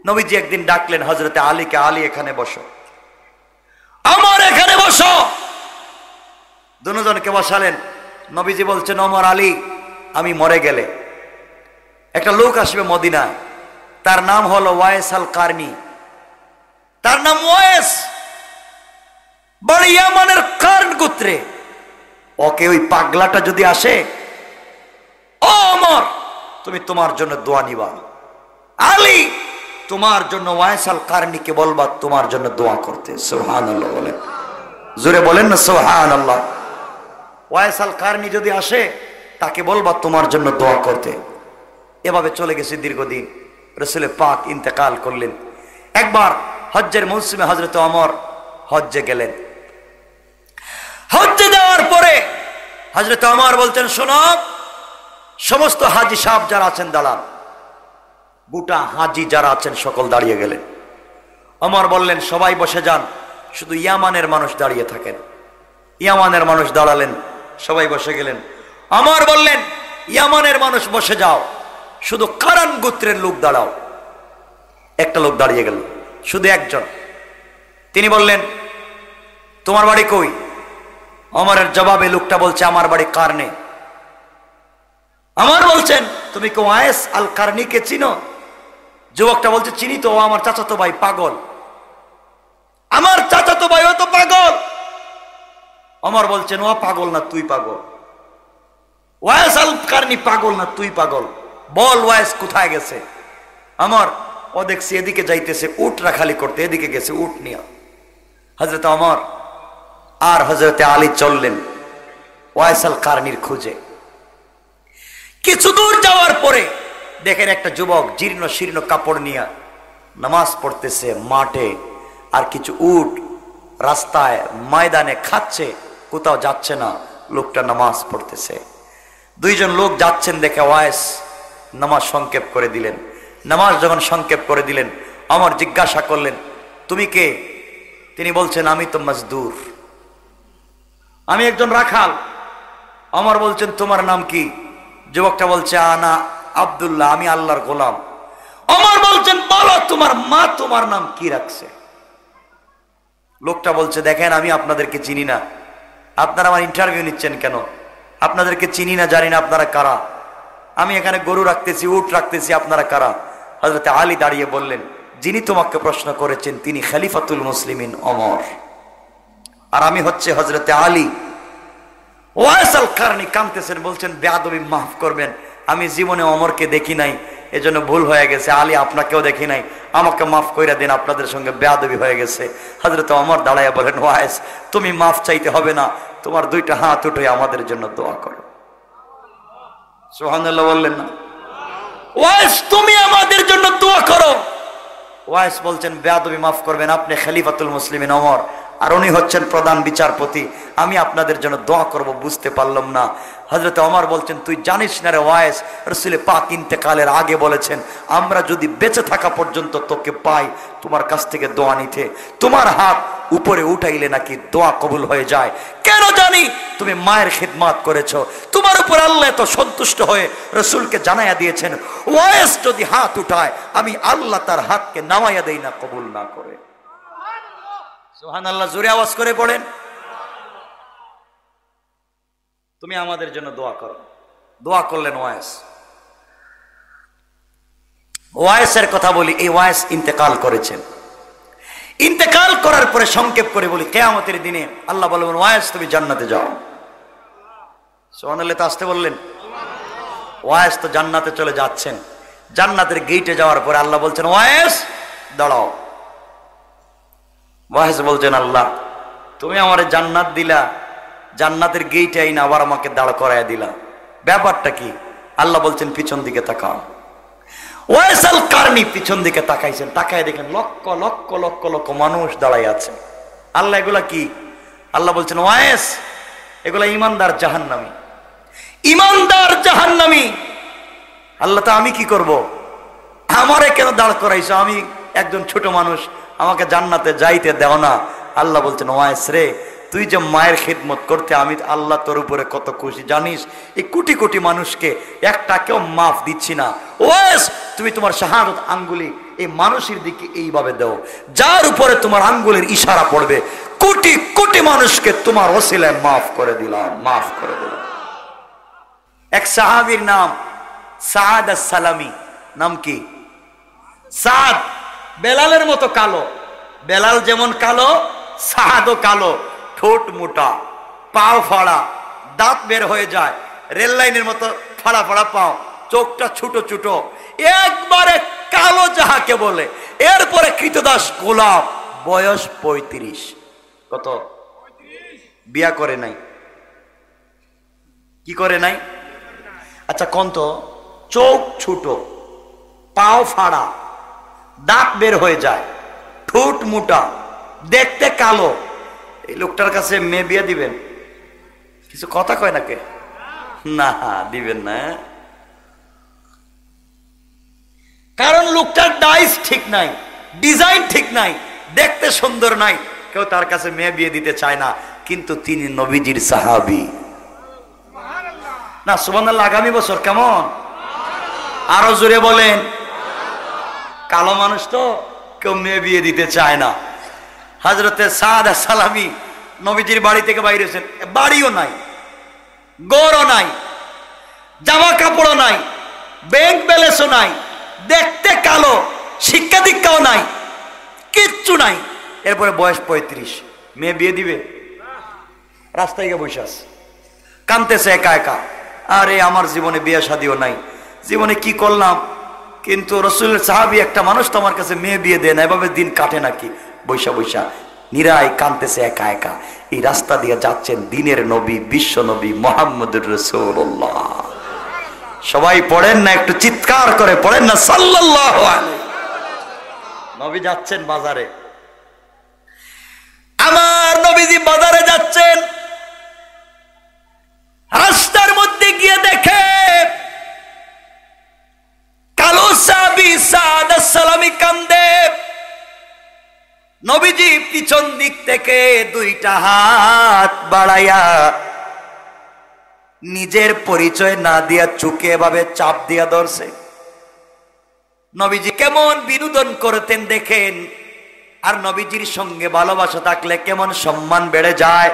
নবীজি একদিন ডাকলেন হযরতে আলীকে, আলী এখানে বসো, আমার এখানে বসো। দুজনকে বসালেন। নবীজি বলছেন, ওমর, আলী, আমি মরে গেলে একটা লোক আসবে মদিনায়, তার নাম হলো ওয়াইস আল কারনি, তার নাম ওয়াইস, বড় ইয়ামানের কারন গোত্রে। ওকে ওই পাগলাটা যদি আসে, ও ওমর, তুমি তোমার জন্য দোয়া নিবা। আলী, তোমার জন্য ওয়াইস আল কারনিকে বলবা তোমার জন্য দোয়া করতে। সুবহানাল্লাহ বলেন, জোরে বলেন না সুবহানাল্লাহ। ওয়াইস আল কারনি যদি আসে, তাকে বলবা তোমার জন্য দোয়া করতে। এভাবে চলে গেছে দীর্ঘদিন। রাসূল পাক ইন্তেকাল করলেন। একবার হজ্জের মৌসুমে হযরত ওমর হজ্জে গেলেন। হজ্জে যাওয়ার পরে হযরত ওমর বলছেন, শোনো, সমস্ত হাজী সাহেব যারা আছেন দাঁড়ান। গোটা হাজী যারা আছেন সকল দাঁড়িয়ে গেলেন। ওমর বললেন, সবাই বসে যান, শুধু ইয়ামানের মানুষ দাঁড়িয়ে থাকেন। ইয়ামানের মানুষ দাঁড়ালেন, সবাই বসে গেলেন। ওমর বললেন, ইয়ামানের মানুষ বসে যাও, শুধু কারান গোত্রের লোক দাঁড়াও। একটা লোক দাঁড়িয়ে গেল, শুধু একজন। তিনি বললেন, তোমার বাড়ি কই? ওমরের জবাবে লোকটা বলছে, আমার বাড়ি কারনে। ওমর বলছেন, তুমি কি ওয়াইস আল কারনিকে চিনো? যুবকটা বলছে, চিনি তো, ও আমার চাচাতো ভাই, পাগল। আমার চাচাতো ভাই, ও তো পাগল। ওমর বলছেন, ও পাগল না তুই পাগল। ওয়াইস আল কারনি পাগল না তুই পাগল, বল ওয়াইস কোথায় গেছে? ওমর, ও দেখছি এদিকে যাইতেছে, উট রাখালি করতে, এদিকে গেছে উট নিয়ে। হযরত ওমর আর হযরতে আলী চললেন ওয়াইস আল কারনির খোঁজে। কিছু দূর যাওয়ার পরে দেখেন একটা যুবক জীর্ণ শীর্ণ কাপড় নিয়ে নামাজ পড়তেছে মাঠে, আর কিছু উট রাস্তায় ময়দানে খাচ্ছে, কোথাও যাচ্ছে না, লোকটা নামাজ পড়তেছে। দুইজন লোক যাচ্ছেন দেখে ওয়াইস নামাজ সংক্ষেপ করে দিলেন। নামাজ যখন সংক্ষেপ করে দিলেন, ওমর জিজ্ঞাসা করলেন, তুমি কে? তিনি বলছেন, আমি তো মজদুর, আমি একজন রাখাল। ওমর বলছেন, তোমার নাম কি? যুবকটা বলছে, আনা আব্দুল্লাহ, আমি আল্লাহর গোলাম। ওমর বলছেন, বলো তোমার মা তোমার নাম কি রাখছে? লোকটা বলছে, দেখেন আমি আপনাদেরকে চিনি না, আপনারা আমার ইন্টারভিউ নিচ্ছেন কেন? আপনাদেরকে চিনি না, জানি না আপনারা কারা। আমি এখানে গরু রাখতেছি, উট রাখতেছি, আপনারা কারা? হযরত আলী দাঁড়িয়ে বললেন, যিনি তোমাকে প্রশ্ন করেছেন তিনি খলিফাতুল মুসলিমিন ওমর, আর আমি হচ্ছে হযরত আলী। ওয়াইস আল কারনি কাঁদতেছেন, বলছেন, বেয়াদবি মাফ করবেন, আমি জীবনে ওমরকে দেখি নাই, এজন্য ভুল হয়ে গেছে। আলী, আপনাকেও দেখি নাই, আমাকে মাফ কইরা দিন, আপনাদের সঙ্গে বেয়াদবি হয়ে গেছে। হযরত ওমর দাঁড়াইয়া বলেন, ওয়াইস, তুমি মাফ চাইতে হবে না, তোমার দুইটা হাত উঠে আমাদের জন্য দোয়া করো। সুবহানাল্লাহ বললেন না? ওয়াইস, তুমি আমাদের জন্য দোয়া করো। ওয়াইস বলছেন, বেয়াদবি মাফ করবেন, আপনি খলিফাতুল মুসলিমিন ওমর, আর উনি হচ্ছেন প্রধান বিচারপতি, আমি আপনাদের জন্য দোয়া করব, বুঝতে পারলাম না। হযরত ওমর বলছেন, তুই জানিস না রে ওয়াইস, রাসূল পাক ইন্তেকালের আগে বলেছেন, আমরা যদি বেঁচে থাকা পর্যন্ত তোকে পাই, তোমার কাছ থেকে দোয়া নিতে, তোমার হাত উপরে উঠাইলে নাকি দোয়া কবুল হয়ে যায়। কেন জানি তুমি মায়ের খিদমত করেছো, তোমার উপর আল্লাহ তো সন্তুষ্ট হয়ে রাসূলকে জানাইয়া দিয়েছেন, ওয়াইস যদি হাত উঠায়, আমি আল্লাহ তার হাতকে নামাইয়া দেই না, কবুল না করে। সুবহানাল্লাহ, জোরে আওয়াজ করে পড়েন। তুমি আমাদের জন্য দোয়া করো। দোয়া করলেন ওয়াইস। ওয়াইসের কথা বলি, এই ওয়াইস ইন্তেকাল করেছেন। ইন্তেকাল করার পরে সংক্ষেপ করে বলি, কিয়ামতের দিনে আল্লাহ বলবেন, ওয়াইস তুমি জান্নাতে যাও। সুবহানাল্লাহ, তো আসতে বললেন। ওয়াইস তো জান্নাতে চলে যাচ্ছেন। জান্নাতের গেটে যাওয়ার পরে আল্লাহ বলছেন, ওয়াইস দাঁড়াও। ওয়াইস বলছেন, আল্লাহ তুমি আমারে জান্নাত দিলা, জান্নাতের গেটে আইনা আবার আমাকে দাঁড় করাইয়া দিলা, ব্যাপারটা কি? আল্লাহ বলছেন, পিছন দিকে তাকাও। ওয়াইস আল কারনি পিছন দিকে তাকাইছেন, তাকায় দেখেন লক্ষ লক্ষ লক্ষ লক্ষ মানুষ দাঁড়াই আছে। আল্লাহ, এগুলা কি? আল্লাহ বলছেন, ওয়াইস এগুলা ইমানদার জাহান্নামী, ইমানদার জাহান্নামী। আল্লাহ, তো আমি কি করব? আমারে কেন দাঁড় করাইছো? আমি একজন ছোট মানুষ, আমাকে জান্নাতে যাইতে দাও না। আল্লাহ বলছেন, ওয়াইস রে, তুই যে মায়ের খেদমত করতে, আমি আল্লাহ তোর উপরে কত খুশি জানিস। এই কোটি কোটি মানুষকে একটাকেও মাফ দিচ্ছি না। ওয়েস তুমি তোমার শাহাদত আঙ্গুলি এই মানুষের দিকে এইভাবে দাও, যার উপরে তোমার আঙ্গুলের ইশারা পড়বে কোটি কোটি মানুষকে তোমার ওসিলায় মাফ করে দিলাম, মাফ করে দিলাম। এক সাহাবীর নাম সাদ আস-সালামি। নাম কি? সাদ। বেলালের মতো কালো। বেলাল যেমন কালো, সাদও কালো। ঠোঁট মোটা, পাও ফাড়া, দাঁত বের হয়ে যায়, রেল লাইনের মতো ফাড়া ফাড়া পাও, চোখটা ছোট ছোট, একবারে কালো যাহাকে বলে। এরপরে কৃতদাস গোলাপ, বয়স 35। কত? বিয়া করে নাই। কি করে নাই? আচ্ছা কোন তো, চোখ ছোট, পাও ফাড়া, দাঁত বের হয়ে যায়, ঠোঁট মোটা, দেখতে কালো। এই লোকটার কাছে মেয়ে বিয়ে দিবেন? কিছু কথা কয় নাকি? না দিবেন না, কারণ লোকটার ডাইস ঠিক নাই, ডিজাইন ঠিক নাই, দেখতে সুন্দর নাই, কেউ তার কাছে মেয়ে বিয়ে দিতে চায় না। কিন্তু তিনি নবীজির সাহাবী। না সুবহানাল্লাহ। আগামী বছর কেমন? আরো জোরে বলেন। কালো মানুষ তো কেউ মেয়ে বিয়ে দিতে চায় না। হযরতে সাদ আস-সালামি নবীজির বাড়ি থেকে বাইরে হয়েছেন, বাড়িও নাই, গড়ও নাই, জামা কাপড়ও নাই, ব্যাংক ব্যালেন্সও নাই, দেখতে কালো, শিক্ষা দীক্ষাও নাই, কিচ্ছু নাই। এরপরে বয়স 35, মেয়ে বিয়ে দিবে? রাস্তায় গিয়ে বসে আছে, কাঁদতেছে একা একা। আরে আমার জীবনে বিয়ে শাদিও নাই, জীবনে কি করলাম। কিন্তু রাসূলের সাহাবী একটা মানুষ তো আমার কাছে মেয়ে বিয়ে দেয় না, এভাবে দিন কাটে নাকি? বৈশা বৈশা নিরাই কাঁদতেছে একা একা। এই রাস্তা দিয়ে যাচ্ছেন দিনের নবী, বিশ্ব নবী মুহাম্মদুর রাসূলুল্লাহ। সবাই পড়েন না, একটু চিৎকার করে পড়েন না সাল্লাল্লাহু আলাইহি। নবী যাচ্ছেন বাজারে, আমার নবীজি বাজারে যাচ্ছেন, রাস্তার মধ্যে গিয়ে দেখে কালো সাহাবী সাদ আস-সালামি কান্দে। নবীজি পিছন দিক থেকে দুইটা হাত বাড়াইয়া নিজের পরিচয় না দিয়া চুকে এভাবে চাপ দিয়া ধরছে। নবীজি কেমন বিনোদন করতেন দেখেন। আর নবীজির সঙ্গে ভালোবাসা থাকলে কেমন সম্মান বেড়ে যায়।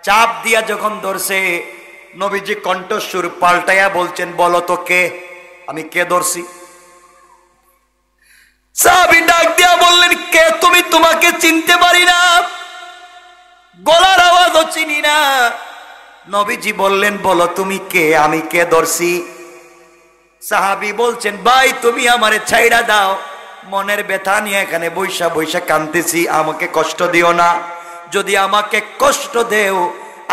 চাপ দিয়া যখন ধরছে, নবীজি কণ্ঠস্বর পাল্টাইয়া বলছেন, বলো তো কে? আমি কে ধরছি? সাহাবী ডাক দিয়া বললেন, কে তুমি? তোমাকে চিনতে পারি না, গলার আওয়াজও চিনি না। নবীজি বললেন, বলো তুমি কে, আমি কে ধরছি? সাহাবী বলছেন, ভাই তুমি আমারে ছাইড়া দাও, মনের ব্যথা নিয়ে এখানে বৈশা বৈশা কাঁদতেছি, আমাকে কষ্ট দিও না। যদি আমাকে কষ্ট দেও,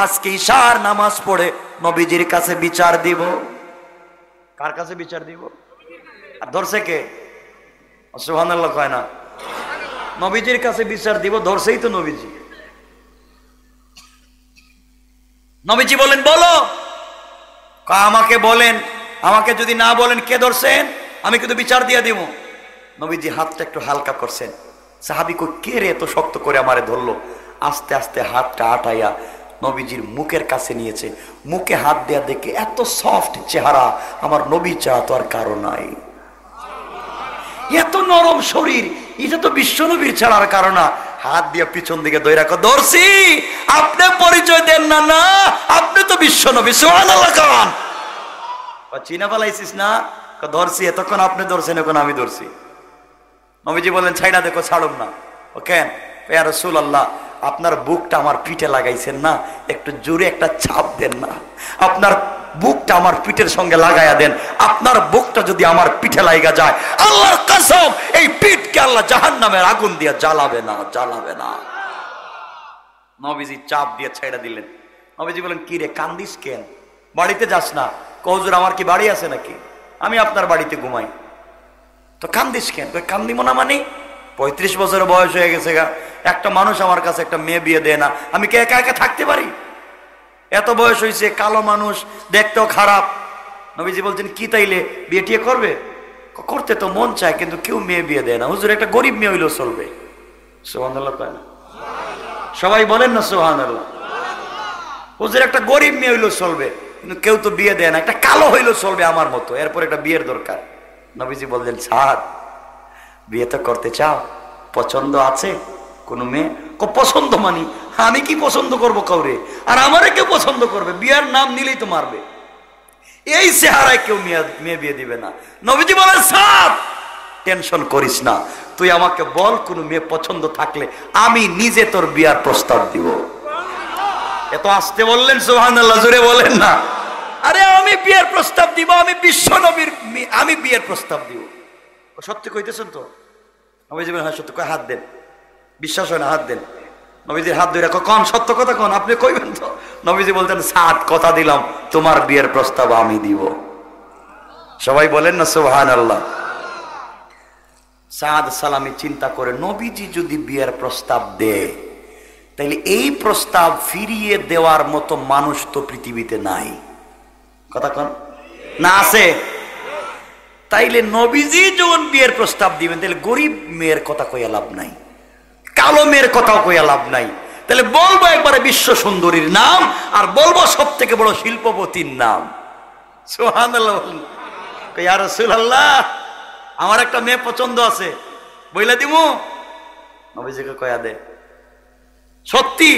আজকে ইশার নামাজ পড়ে নবীজির কাছে বিচার দিব। কার কাছে বিচার দিব? আর ধরছে কে? সুবহানাল্লাহ কয় না? নবীজির কাছে বিচার দিব, ধরছেই তো নবীজি। নবীজি বলেন, বলো। আমাকে বলেন, আমাকে যদি না বলেন কে ধরছেন, আমি কিন্তু বিচার দিয়ে দিব। নবীজি হাতটা একটু হালকা করছেন। সাহাবী কই, কে রে এত শক্ত করে আমারে ধরলো? আস্তে আস্তে হাতটা আটাইয়া নবীজির মুখের কাছে নিয়েছে। মুখে হাত দেয়া দেখে এত সফট চেহারা, আমার নবী চা তো আর কারো নাই। এত নরম শরীর, এটা তো বিশ্ব নবীর ছাড়ার কারণ না। হাত দিয়ে পিছন দিকে দইরা কো, ধরছি। আপনি পরিচয় দেন না? না, আপনি তো বিশ্ব নবী। সুবহানাল্লাহ কান। চিনা ফেলাইছিস না? ধরছি। এতক্ষণ আপনি ধরছেন, এখন আমি ধরছি। নবীজি বলেন, ছাইড়া দেখো, ছাড়ুন না। ও কেন? ইয়া রাসূলুল্লাহ, আপনার বুকটা আমার পিঠে লাগাইছেন না, একটু জোরে একটা ছাপ দেন না। আপনার বুকটা আমার পিঠের সঙ্গে লাগাইয়া দেন। আপনার বুকটা যদি আমার পিঠে লাগা যায়, আল্লাহর কসম, এই পিঠকে আল্লাহ জাহান্নামের আগুন দিয়ে জ্বালাবে না, জ্বালাবে না। নবীজি চাপ দিয়ে ছেড়ে দিলেন। নবীজি বলেন, কি রে কান্দিস কেন? বাড়িতে যাস না? হুজুর আমার কি বাড়ি আছে নাকি? আমি আপনার বাড়িতে ঘুমাই। তো কান্দিস কেন? কান্দিব না মানে? 35 বছরের বয়স হয়ে গেছে গা, একটা মানুষ আমার কাছে একটা মেয়ে বিয়ে দেয় না, আমি কি একা একা থাকতে পারি? এত বয়স হয়েছে, কালো মানুষ, দেখতেও খারাপ। নবীজি বলছেন, কি তাইলে বিয়ে টিয়ে করবে? করতে তো মন চায়, কিন্তু কেউ মেয়ে বিয়ে দেয় না। হুজুর একটা গরিব মেয়ে হইলেও চলবে। সুবহানাল্লাহ কয় না? সবাই বলেন না সুবহানাল্লাহ। হুজুর একটা গরিব মেয়ে হইলেও চলবে, কিন্তু কেউ তো বিয়ে দেয় না, একটা কালো হইলেও চলবে আমার মতো, এরপর একটা বিয়ের দরকার। নবীজি বললেন, সাদ বিয়ে তো করতে চাও, পছন্দ আছে কোনো মেয়ে? পছন্দ মানি আমি কি পছন্দ করব কাউরে, আর আমারে কেউ পছন্দ করবে? বিয়ের নাম নিলেই তো মারবে, এই চেহারায় কেউ মেয়ে বিয়ে দিবে না। নবীজি বলেন, সাদ টেনশন করিস না, তুই আমাকে বল কোন মেয়ে পছন্দ থাকলে আমি নিজে তোর বিয়ার প্রস্তাব দিব। এত আসতে বললেন সুবহানাল্লাহ, জোরে বলেন না। আরে আমি বিয়ের প্রস্তাব দিব, আমি বিশ্ব নবীর আমি বিয়ের প্রস্তাব দিব। সত্যি কইতেছেন তো? নবীজি বলেন, হ্যাঁ সত্যি। কয় হাত দেন, বিশ্বাস হয় না, হাত দেন। নবীজির হাত ধরে কন, সত্য কথা কন, আপনি কইবেন তো? নবীজি বলতেন, সাত কথা দিলাম তোমার বিয়ের প্রস্তাব আমি দিব। সবাই বলেন না সুবহানাল্লাহ। সাদ সালামি চিন্তা করে, নবীজি যদি বিয়ের প্রস্তাব দেয় তাইলে এই প্রস্তাব ফিরিয়ে দেওয়ার মতো মানুষ তো পৃথিবীতে নাই। কথা কন না, আছে? তাইলে নবীজি যখন বিয়ের প্রস্তাব দিবেন, তাহলে গরিব মেয়ের কথা কইয়া লাভ নাই, কালো মেয়ের কথাও কইয়া লাভ নাই। তাহলে বলবো একবারে বিশ্ব সুন্দরীর নাম, আর বলবো সব থেকে বড় শিল্পপতির নাম। সুবহানাল্লাহ। ইয়া রাসূলুল্লাহ, আমার একটা মেয়ে পছন্দ আছে, বইলা দিমু? নবীজিকে কয়া দে। সত্যি?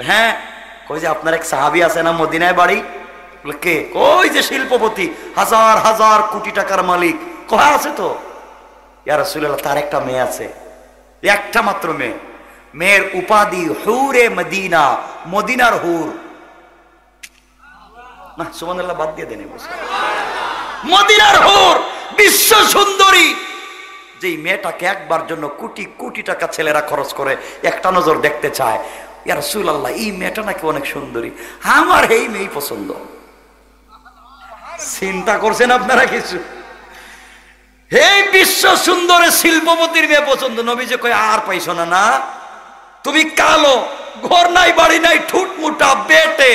হ্যাঁ। কই যে আপনার এক সাহাবী আছে না মদিনায় বাড়ি? বলে কে? কই যে শিল্পপতি, হাজার হাজার কোটি টাকার মালিক। কয়া আছে তো। ইয়া রাসূলুল্লাহ, তার একটা মেয়ে আছে, একটা মাত্র মেয়ে। মেয়ের উপাধি হুরে মদিনা, মদিনার হুর। না সুবহানাল্লাহ বাদ দিয়ে দেন, মদিনার হুর, বিশ্ব সুন্দরী। যেই মেয়েটাকে একবার জন্য কোটি কোটি টাকা ছেলেরা খরচ করে একটা নজর দেখতে চায়। ইয়া রাসূলুল্লাহ, এই মেয়েটা নাকি অনেক সুন্দরী, আমার এই মেয়ে পছন্দ। চিন্তা করছেন আপনারা কিছু? এই বিশ্ব সুন্দরের শিল্পপতির মেয়ে পছন্দ। নবীজি কয়, আর পাইছো না? না, তুমি কালো, ঘর নাই বাড়ি নাই, ঠুট মুটা, বেটে,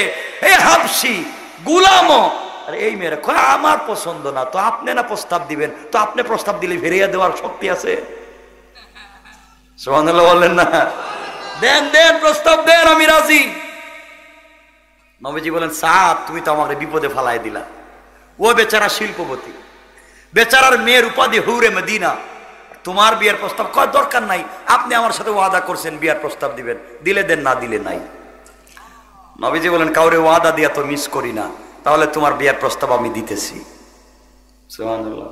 এই হাবশি, গুলামো, আর এই মেয়েরা কয় আমার পছন্দ না। তো আপনি না প্রস্তাব দিবেন? তো আপনি প্রস্তাব দিলে ফিরিয়ে দেওয়ার শক্তি আছে? সুবহানাল্লাহ বললেন না? দেন দেন, প্রস্তাব দেন, আমি রাজি। নবীজি বলেন, সাদ তুমি তো আমাকে বিপদে ফালাই দিলা। ও বেচারা শিল্পপতি, বেচারার মেয়ের উপাধি হুরে মদিনা, তোমার বিয়ের প্রস্তাব কয় দরকার নাই, আপনি আমার সাথে ওয়াদা করছেন বিয়ের প্রস্তাব দিবেন, দিলে দেন, না দিলে নাই। নবীজি বলেন, কাউরে ওয়াদা দিয়া তো মিস করি না, তাহলে তোমার বিয়ের প্রস্তাব আমি দিতেছি। সুবহানাল্লাহ।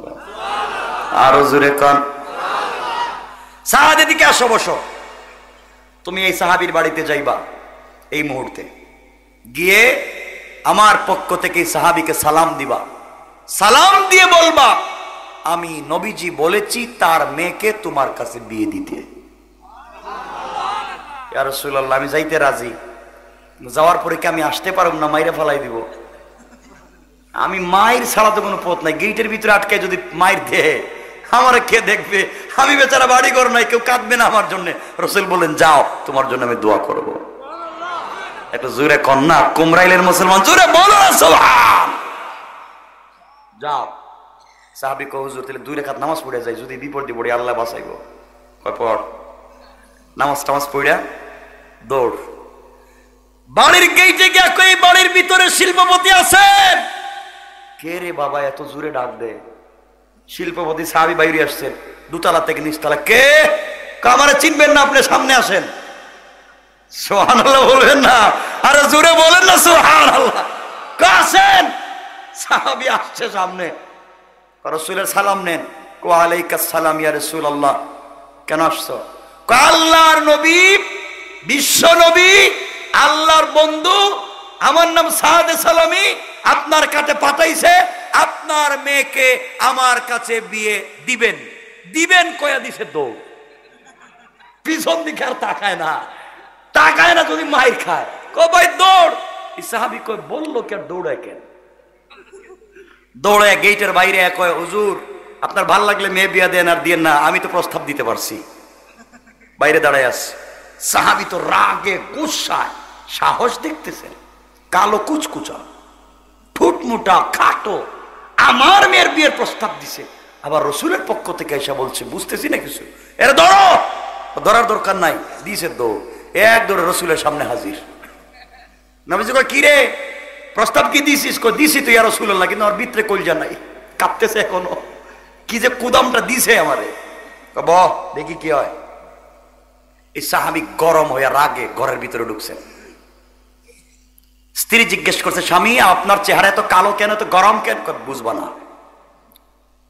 আরো জোরে কান। সাহাদ এদিকে আসো, বসো। তুমি এই সাহাবীর বাড়িতে যাইবা এই মুহূর্তে, গিয়ে আমার পক্ষ থেকে সাহাবীকে সালাম দিবা। সালাম দিয়ে বলবা, আমি নবীজি বলেছি তার মেয়েকে তোমার কাছে বিয়ে দিতে। ইয়া রাসূলুল্লাহ, আমি যাইতে রাজি, যাওয়ার পরে কি আমি আসতে পারব না? মাইরে ফেলাই দিব। আমি মায়ের ছাড়া তো কোনো পথ নাই, গেটের ভিতরে আটকে যদি মায়ের দে, আমার কে দেখবে? আমি বেচারা বাড়ি ঘর নাই, কেউ কাঁদবে না আমার জন্য। রাসূল বলেন, যাও, তোমার জন্য আমি দোয়া করব। একটা জোরে কন্যা কুমরাইলের মুসলমান, জোরে বলো সুবহান। যাও। সাহাবী কয়, হুজুর তাহলে 2 রাকাত নামাজ পড়ে যায়, যদি বিপদে পড়ে আল্লাহ বাঁচাইবো। কয় পড়। নামাজ পড়া দৌড়। বাড়ির গেটে গিয়া কই, বাড়ির ভিতরে শিল্পপতি আছেন? কে রে বাবা এত জোরে ডাক দে? শিল্পপতি সাহাবী বাইরে আসছেন দুতলা থেকে নিচতলা। কে? আমারে চিনবেন না আপনি, সামনে আসেন। সুবহানাল্লাহ বলবেন না? আরে জোরে বলেন না সুবহানাল্লাহ। কাছেন সাহাবী আসছে সামনে, রাসূলের সালাম নেন। ওয়া আলাইকাস সালাম ইয়া রাসূলুল্লাহ। কেন আসছো? আল্লাহর নবী, বিশ্ব নবী, আল্লাহর বন্ধু, আমার নাম সাদ সালামি, আপনার কাছে পাঠাইছে আপনার মেয়েকে আমার কাছে বিয়ে দিবেন। দিবেন কয়া দিছে দৌড়, পিছন দিকে আর তাকায় না, তাকায় না যদি মাইর খায়। কয় ভাই দৌড়। সাহাবী কয়, বললো কে দৌড়ায় কেন? দৌড়ায় গেটের বাইরে কয়, হুজুর আপনার ভাল লাগলে মেয়ে বিয়া দেন আর দিয়েন না, আমি তো প্রস্তাব দিতে পারছি। বাইরে দাঁড়ায় আছে। সাহাবী তো রাগে গুসায়, সাহস দেখতেছেন, কালো কুচকুচা, ফুটমুটা, খাটো, আমার মেয়ের বিয়ের প্রস্তাব দিছে, আবার রসুলের পক্ষ থেকে এসে বলছে, বুঝতেছি না কিছু, এরা ধরো। ধরার দরকার নাই, দিছে দৌড়। এক দৌড়ে রসুলের সামনে হাজির। নবীজি কয় কি রে প্রস্তাব কি দিছিস? কই দিছি তো ইয়া রাসূলুল্লাহ, কিন্তু আমার ভিতরে কলজা নাই, কাঁপতেছে এখনো। কি যে কুদামটা দিছে আমারে, বহ দেখি কি হয়। এই সাহাবী গরম হয়ে রাগে ঘরের ভিতরে ঢুকছেন। স্ত্রী জিজ্ঞেস করছে স্বামী আপনার চেহারা এত কালো কেন, এত গরম কেন? বুঝবা না,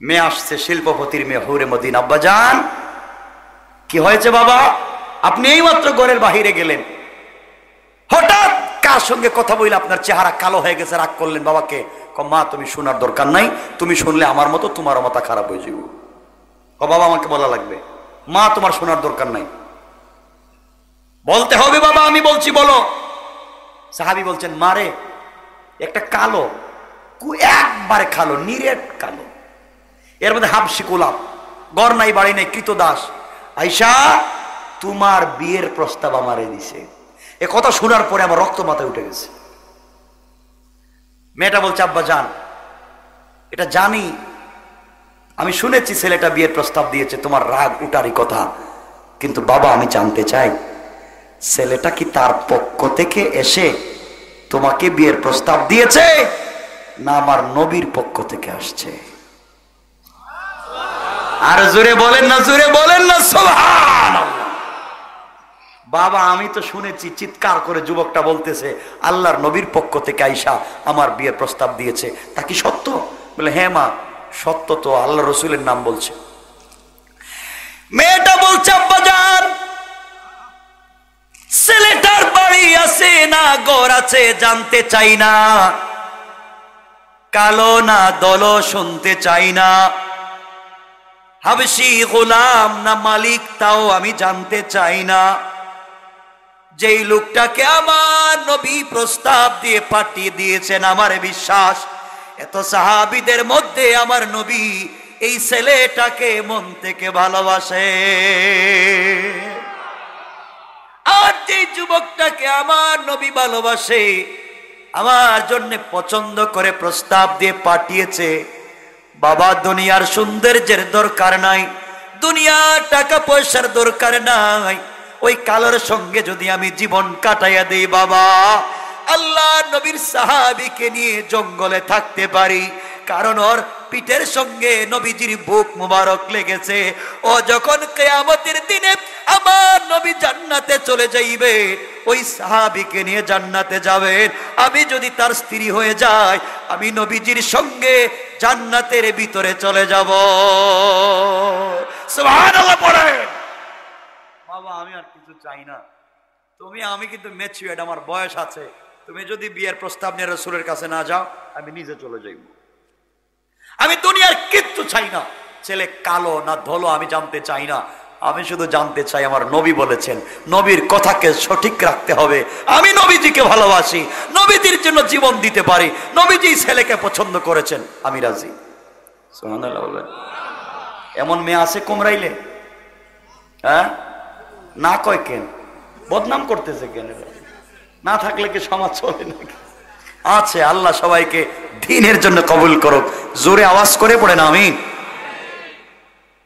মেয়ে আসছে শিল্পপতির মেয়ে হৌরে মদিন। আব্বা জান কি হয়েছে বাবা? আপনি এই মাত্র ঘরের বাহিরে গেলেন, হঠাৎ কার সঙ্গে কথা বলে আপনার চেহারা কালো হয়ে গেছে, রাগ করলেন বাবাকে? মা তুমি শোনার দরকার নাই, তুমি শুনলে আমার মতো তোমারও মাথা খারাপ হয়ে যাবে। বাবা আমাকে বলা লাগবে? মা তোমার শোনার দরকার নাই, বলতে হবে বাবা, আমি বলছি বলো। সাহাবী বলছেন মারে একটা কালো, একবারে কালো, নিরেট কালো, এর মধ্যে হাবশি গোলাপ, ঘর নাই বাড়ি নাই, কৃতদাস, আয়েশা তোমার বিয়ের প্রস্তাব আমারে দিছে। এ কথা শোনার পরে আমার রক্ত মাথায় উঠে গেছে। মেয়েটা বলছে আব্বা জান এটা জানি, আমি শুনেছি ছেলেটা বিয়ের প্রস্তাব দিয়েছে, তোমার রাগ উঠারই কথা, কিন্তু বাবা আমি জানতে চাই ছেলেটা কি তার পক্ষ থেকে এসে তোমাকে বিয়ের প্রস্তাব দিয়েছে না আমার নবীর পক্ষ থেকে আসছে? আর জোরে বলেন না, জোরে বলেন না সুবহানাল্লাহ। বাবা আমি তো শুনেছি, চিৎকার করে যুবকটা বলতেছে আল্লাহর নবীর পক্ষ থেকে আয়েশা আমার বিয়ের প্রস্তাব দিয়েছে, তা কি সত্য? বলে হ্যাঁ মা সত্য, তো আল্লাহ রসুলের নাম বলছে। মেয়েটা বলছে আব্বা জান ছেলেটার বাড়ি আছে না ঘর আছে জানতে চাই না, কালো না দলো শুনতে চাই না, হাবশি গোলাম না মালিক তাও আমি জানতে চাই না, যেই লোকটাকে আমার নবী প্রস্তাব দিয়ে পাঠিয়ে দিয়েছেন আমার বিশ্বাস এত সাহাবীদের মধ্যে আমার নবী এই ছেলেটাকে মন থেকে ভালোবাসে। আর যে যুবকটাকে আমার নবী ভালোবাসে, আমার জন্য পছন্দ করে প্রস্তাব দিয়ে পাঠিয়েছে, বাবা দুনিয়ার সৌন্দর্যের দরকার নাই, দুনিয়ার টাকা পয়সার দরকার নাই, ওই কালোর সঙ্গে যদি আমি জীবন কাটাইয়া দেই বাবা, আল্লাহ নবীর সাহাবীকে নিয়ে জঙ্গলে থাকতে পারি, কারণ ওর পিঠের সঙ্গে নবীজির বুক মুবারক লেগেছে। ও যখন কিয়ামতের দিনে আমার নবী জান্নাতে চলে যাইবে, ওই সাহাবীকে নিয়ে জান্নাতে যাবেন, আমি যদি তার স্ত্রী হয়ে যাই আমি নবীজির সঙ্গে জান্নাতের ভিতরে চলে যাব। সুবহানাল্লাহ পড়ে। বাবা আমি আর কিছু চাই না, আমি কিন্তু ম্যাচিউরড, আমার বয়স আছে, তুমি যদি বিয়ের প্রস্তাব নিয়ে রাসূলের কাছে না যাও আমি নিজে চলে যাইব, আমি দুনিয়ার কিচ্ছু চাই না, ছেলে কালো না ধলো আমি জানতে চাই না, আমি শুধু জানতে চাই আমার নবী বলেছেন নবীর কথাকে সঠিক রাখতে হবে, আমি নবীজিকে ভালোবাসি, নবীজির জন্য জীবন দিতে পারি, নবীজি ছেলেকে পছন্দ করেছেন, আমি রাজি। সুবহানাল্লাহ বলেন। এমন মেয়ে আছে কুমরাইলে? হ্যাঁ না কয় কেন? বদনাম করতেছে কেন? না থাকলে কি সমাজ চলে নাকি? আছে। আল্লাহ সবাইকে দ্বীনের জন্য কবুল করুক। জোরে আওয়াজ করে পড়েন আমিন।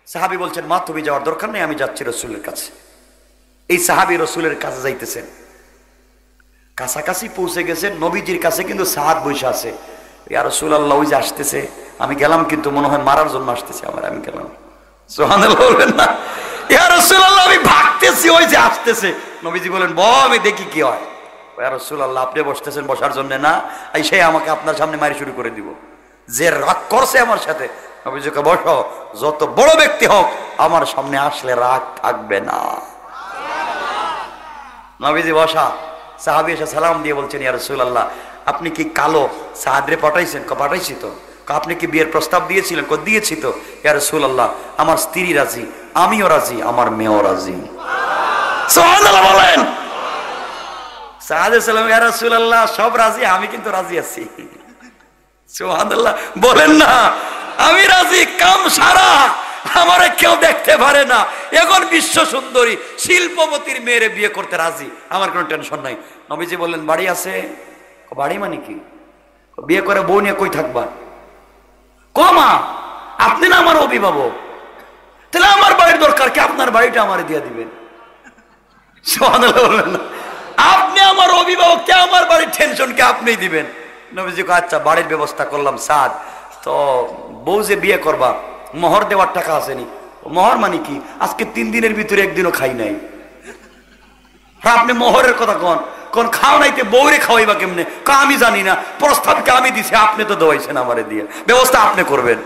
সাহাবী বলছেন মা তুমি যাওয়ার দরকার নেই, আমি যাচ্ছি রাসূলের কাছে। এই সাহাবী রাসূলের কাছে যাইতেছেন, কাছাকাছি পৌঁছে গেছেন, নবীজির কাছে কিন্তু সাদ বসে আছে। ইয়া রাসূলুল্লাহ ওই যে আসতেছে, আমি গেলাম কিন্তু মনে হয় মারার জন্য আসতেছে আমার, আমি গেলাম। সুবহানাল্লাহ বলবেন না? ইয়া রাসূলুল্লাহ আমি ভাগতেছি, ওই যে আসতেছে। নবীজি বলেন বল আমি দেখি কি হয়। ইয়া রাসূলুল্লাহ আপনি বসতেছেন বসার জন্য না, এই সে আমাকে আপনার সামনে মারি শুরু করে দিব, যে রাগ করছে আমার সাথে। নবীজিকে বসো, যত বড় ব্যক্তি হোক আমার সামনে আসলে রাগ থাকবে না। নবীজি বসা, সাহাবী এসে সালাম দিয়ে বলছেন ইয়া রাসূলুল্লাহ আপনি কি কালো সাদরে পাঠাইছেন? পাঠাইছি তো। আপনি কি বিয়ের প্রস্তাব দিয়েছিলেন? দিয়েছি তো। ইয়া রাসূলুল্লাহ আমার স্ত্রী রাজি, আমিও রাজি, আমার মেয়েও রাজি। সুবহানাল্লাহ বলেন। সাহাদে সালাম ইয়া রাসূলুল্লাহ সব রাজি, আমি কিন্তু রাজি আছি। সুবহানাল্লাহ বলেন না? আমি রাজি, কাম সারা, আমারে কেউ দেখতে পারে না, এখন বিশ্ব সুন্দরী শিল্পপতির মেয়েরে বিয়ে করতে রাজি, আমার কোনো টেনশন নাই। নবীজি বললেন বাড়ি আছে? বাড়ি মানে কি? বিয়ে করে বউ নিয়ে কই থাকবা? কমা আপনি না আমার অভিভাবক, তাহলে আমার বাড়ির দরকার কি? আপনার বাড়িটা আমারে দিয়ে দিবেন। সুবহানাল্লাহ বলবেন না? আপনি আমার অভিভাবক, কে আমার বাড়ির টেনশন কে আপনিই দিবেন। নবীজি কয় আচ্ছা বাড়ির ব্যবস্থা করলাম। সাদ তো বউ যে বিয়ে করবা মোহর দেওয়ার টাকা আসেনি। মোহর মানে কি? আজকে 3 দিনের ভিতরে একদিনও খাই নাই। আপনি মোহরের কথা কন কোন খাও নাইতে বউরে খাওয়াইবা কেমনে? আমি জানি না, প্রস্তাবকে আমি দিছি, আপনি তো দেওয়াইছেন আমারে দিয়ে, ব্যবস্থা আপনি করবেন।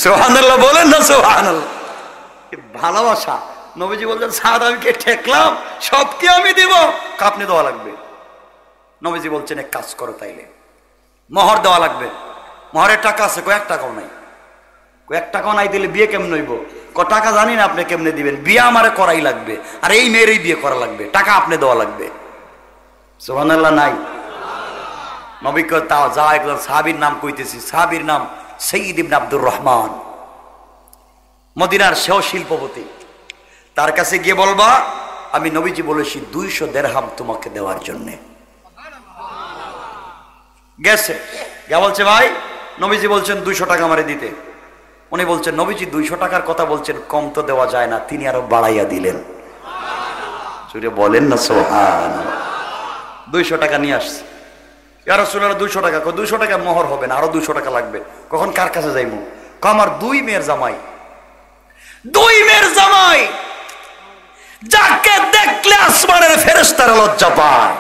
সুবহানাল্লাহ বলেন না সুবহানাল্লাহ? ভালোবাসা। নবীজি বলছেন সাদ আমি কে ঠেকলাম, সব কি আমি দিব? আপনি দেওয়া লাগবে। নবীজি বলছেন এক কাজ করো তাইলে, মোহর দেওয়া লাগবে। মোহরের টাকা আছে? কয়েক টাকাও নাই। কয়েক টাকাও নাই দিলে বিয়ে কেমন হইব? টাকা জানি না আপনি কেমনে দিবেন, বিয়ে আমারে করাই লাগবে, আর এই মেয়েরই বিয়ে করা লাগবে, টাকা আপনি দেওয়া লাগবে। সুবহানাল্লাহ নাই? নবী কয় তাও যা, একজন সাহাবীর নাম কইতেছি, সাহাবীর নাম সঈদ ইবনে আব্দুর রহমান, মদিনার সেও শিল্পপতি। তার কাছে গিয়ে বলবা আমি নবীজি বলেছি 200 দিরহাম তোমাকে দেওয়ার জন্য। গেছে গিয়া বলছে ভাই নবীজি বলছেন 200 টাকা আমারে দিতে। উনি বলছেন নবীজি 200 টাকার কথা বলছেন, কম তো দেওয়া যায় না। তিনি আরো বাড়াইয়া দিলেন। সুরে বলেন না সুবহানাল্লাহ। 200 টাকা নিয়ে আসছে। ইয়া রাসূলুল্লাহ 200 টাকা। 200 টাকা মোহর হবে না, আরো 200 টাকা লাগবে। কখন কার কাছে যাইমু? আমার 2 মেয়ের জামাই, 2 মেয়ের জামাই যাকে দেখলে আসমানের ফেরেশতারা লজ্জা পায়,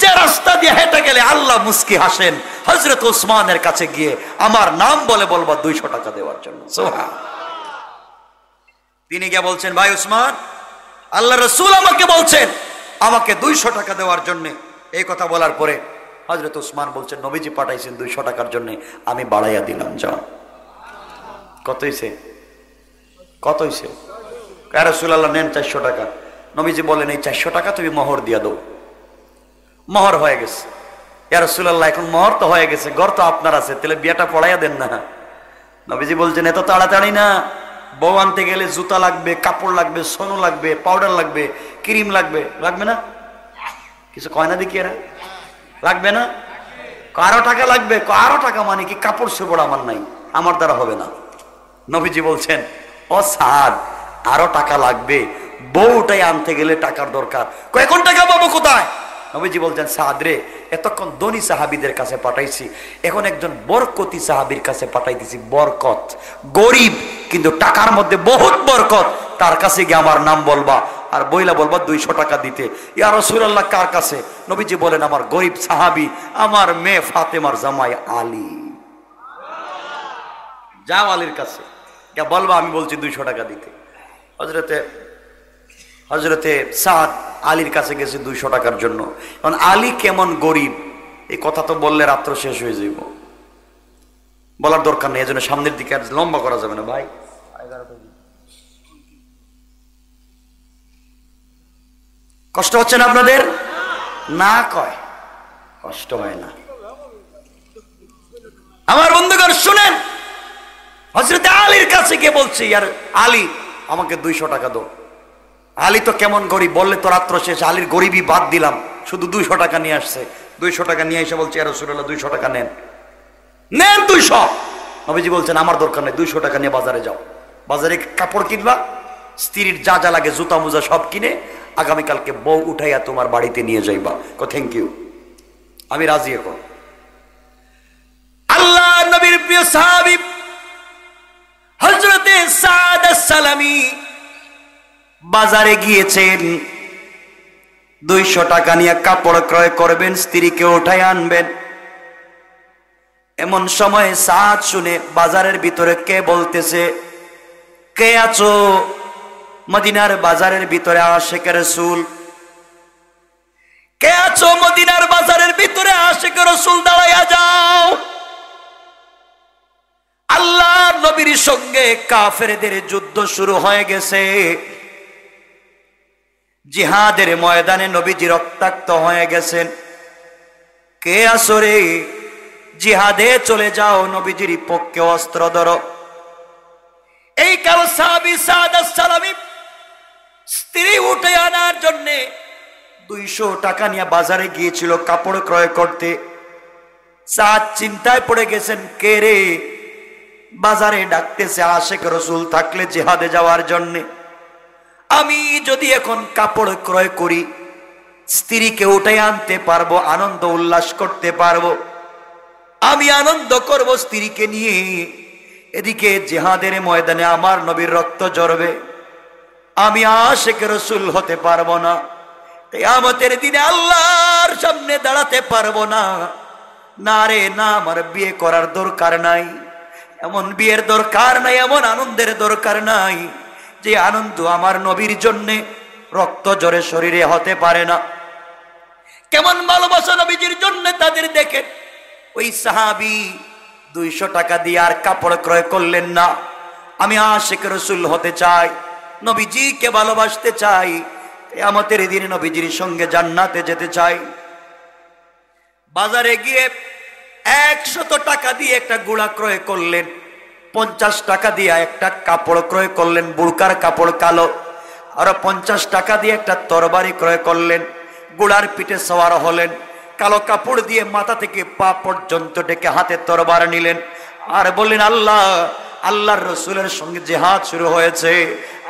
যে রাস্তা দিয়ে হেঁটে গেলে আল্লাহ মুস্কি হাসেন, হযরত ওসমানের কাছে গিয়ে আমার নাম বলে বলবা 200 টাকা দেওয়ার জন্য। সুবহানাল্লাহ। তিনি গিয়ে বলছেন ভাই ওসমান, আল্লাহ রাসূল আমাকে বলছেন আমাকে 200 টাকা দেওয়ার জন্য। এই কথা বলার পরে হযরত ওসমান বলছেন নবীজি পাঠাইছেন 200 টাকার জন্য, আমি বাড়াইয়া দিলাম। যাও। কত হইছে? কত হইছে? ইয়া রাসূলুল্লাহ নেন 400 টাকা। নবীজি বলেন এই 400 টাকা তুমি মোহর দিয়া দাও। মোহর হয়ে গেছে। ইয়া রাসূলুল্লাহ এখন মোহর তো হয়ে গেছে, ঘর তো আপনার আছে, তাহলে বিয়েটা পড়াইয়া দেন না। নবীজি বলছেন এত তাড়াতাড়ি না, বউ আনতে গেলে জুতা লাগবে, কাপড় লাগবে, সোনো লাগবে, পাউডার লাগবে, ক্রিম লাগবে। লাগবে না? কিছু কয় না দেখি এরা, লাগবে না? আরো টাকা লাগবে। আরো টাকা মানে কি? কাপড় চোপড় আমার নাই, আমার দ্বারা হবে না। নবীজি বলছেন ও সাদ আরো টাকা লাগবে, বউটাই আনতে গেলে টাকার দরকার। এখন টাকা পাবো কোথায়? নবীজি বলছেন সাদ রে, এতক্ষণ ধনী সাহাবীদের কাছে পাঠাইছি, এখন একজন বরকতি সাহাবীর কাছে পাঠাইতেছি। বরকত, গরিব কিন্তু টাকার মধ্যে বহুত বরকত। তার কাছে গিয়ে আমার নাম বলবা আর বইলা বলবা 200 টাকা দিতে। ইয়া রাসূলুল্লাহ কার কাছে? নবীজি বলেন আমার গরিব সাহাবী, আমার মেয়ে ফাতেমার জামাই আলী। যাও আলীর কাছে বলবা আমি বলছি 200 টাকা দিতে। হজরতে সাদ আলীর কাছে গেছে 200 টাকার জন্য। এখন আলী কেমন গরিব এই কথা তো বললে রাত্র শেষ হয়ে যাইব, বলার দরকার নেই। এজন্য সামনের দিকে আর লম্বা করা যাবে না ভাই। কষ্ট হচ্ছে না আপনাদের? না কয় কষ্ট হয় না। আমার বন্ধুগণ শুনেন, হযরত আলীর কাছে গিয়ে বলছে ইয়ার আলী আমাকে 200 টাকা দাও। আলী তো কেমন গরিব বললে তো রাত্র শেষ। আলীর গরিবই বাদ দিলাম, শুধু 200 টাকা নিয়ে আসছে। 200 টাকা নিয়ে এসে বলছে ইয়া রাসূলুল্লাহ 200 টাকা নেন। নেন 200। নবীজি বলছেন আমার দরকার নেই, 200 টাকা নিয়ে বাজারে যাও। বাজারে কাপড় কিনবা, স্ত্রীর যা যা লাগে জুতা মোজা সব কিনে আগামীকালকে বউ উঠাইয়া তোমার বাড়িতে নিয়ে যাইবা। থ্যাংক ইউ, আমি রাজি। এখন আল্লাহ নবীর প্রিয় সাহাবী হযরতে সাদ আস-সালামি বাজারে গিয়েছেন, 200 টাকা নিয়ে কাপড় ক্রয় করবেন, স্ত্রীকে উঠায় আনবেন। এমন সময় সাদ শুনে বাজারের ভিতরে কে বলতেছে, কে আছো? মদিনার বাজারের ভিতরে আশিকে রাসূল। কে আছো মদিনার বাজারের ভিতরে আশিকে রাসূল? দাঁড়াইয়া যাও। আল্লাহ নবীর সঙ্গে কাফেরদের যুদ্ধ শুরু হয়ে গেছে। জিহাদের ময়দানে নবীজি রক্তাক্ত হয়ে গেছেন। কে আছো রে? জিহাদে চলে যাও, নবীজির পক্ষে অস্ত্র ধরো। এই কাল সাহাবী সাদ আস-সালামি স্ত্রী উঠে আনার জন্য 200 টাকা নিয়ে বাজারে গিয়েছিল কাপড় ক্রয় করতে। সাদ চিন্তায় পড়ে গেছেন, কে রে বাজারে ডাকতেছে আশিক রাসূল থাকলে জিহাদে যাওয়ার জন্য। আমি যদি এখন কাপড় ক্রয় করি, স্ত্রীকে উঠাই আনতে পারবো, আনন্দ উল্লাস করতে পারবো, আমি আনন্দ করব স্ত্রীকে নিয়ে। এদিকে জিহাদের ময়দানে আমার নবীর রক্ত ঝরবে, আমি আশিকে রাসূল হতে পারবো না। কিয়ামতের দিনে আল্লাহর সামনে দাঁড়াতে পারবো না। না রে না, আমার বিয়ে করার দরকার নাই, এমন বিয়ের দরকার নাই, এমন আনন্দের দরকার নাই যে আনন্দ আমার নবীর জন্য রক্ত ঝরে শরীরে হতে পারে না। কেমন ভালোবাসা নবীজির জন্য তাদের দেখে। ওই সাহাবী 200 টাকা দিয়ে আর কাপড় ক্রয় করলেন না। আমি আশিকে রাসূল হতে চাই, নবীজিকে ভালোবাসতে চাই, কিয়ামতের দিনে নবীজির সঙ্গে জান্নাতে যেতে চাই। বাজারে গিয়ে 100 টাকা দিয়ে একটা গুড়া ক্রয় করলেন, 50 টাকা দিয়ে একটা কাপড় ক্রয় করলেন, বুরকার কাপড় কালো, আর 50 টাকা দিয়ে একটা তরবারি ক্রয় করলেন, গুড়ার পিঠে সওয়ার হলেন, কালো কাপড় দিয়ে মাথা থেকে পা পর্যন্ত ডেকে হাতে তরবার নিলেন, আর বললেন আল্লাহ, আল্লাহর রসুলের সঙ্গে জিহাদ শুরু হয়েছে,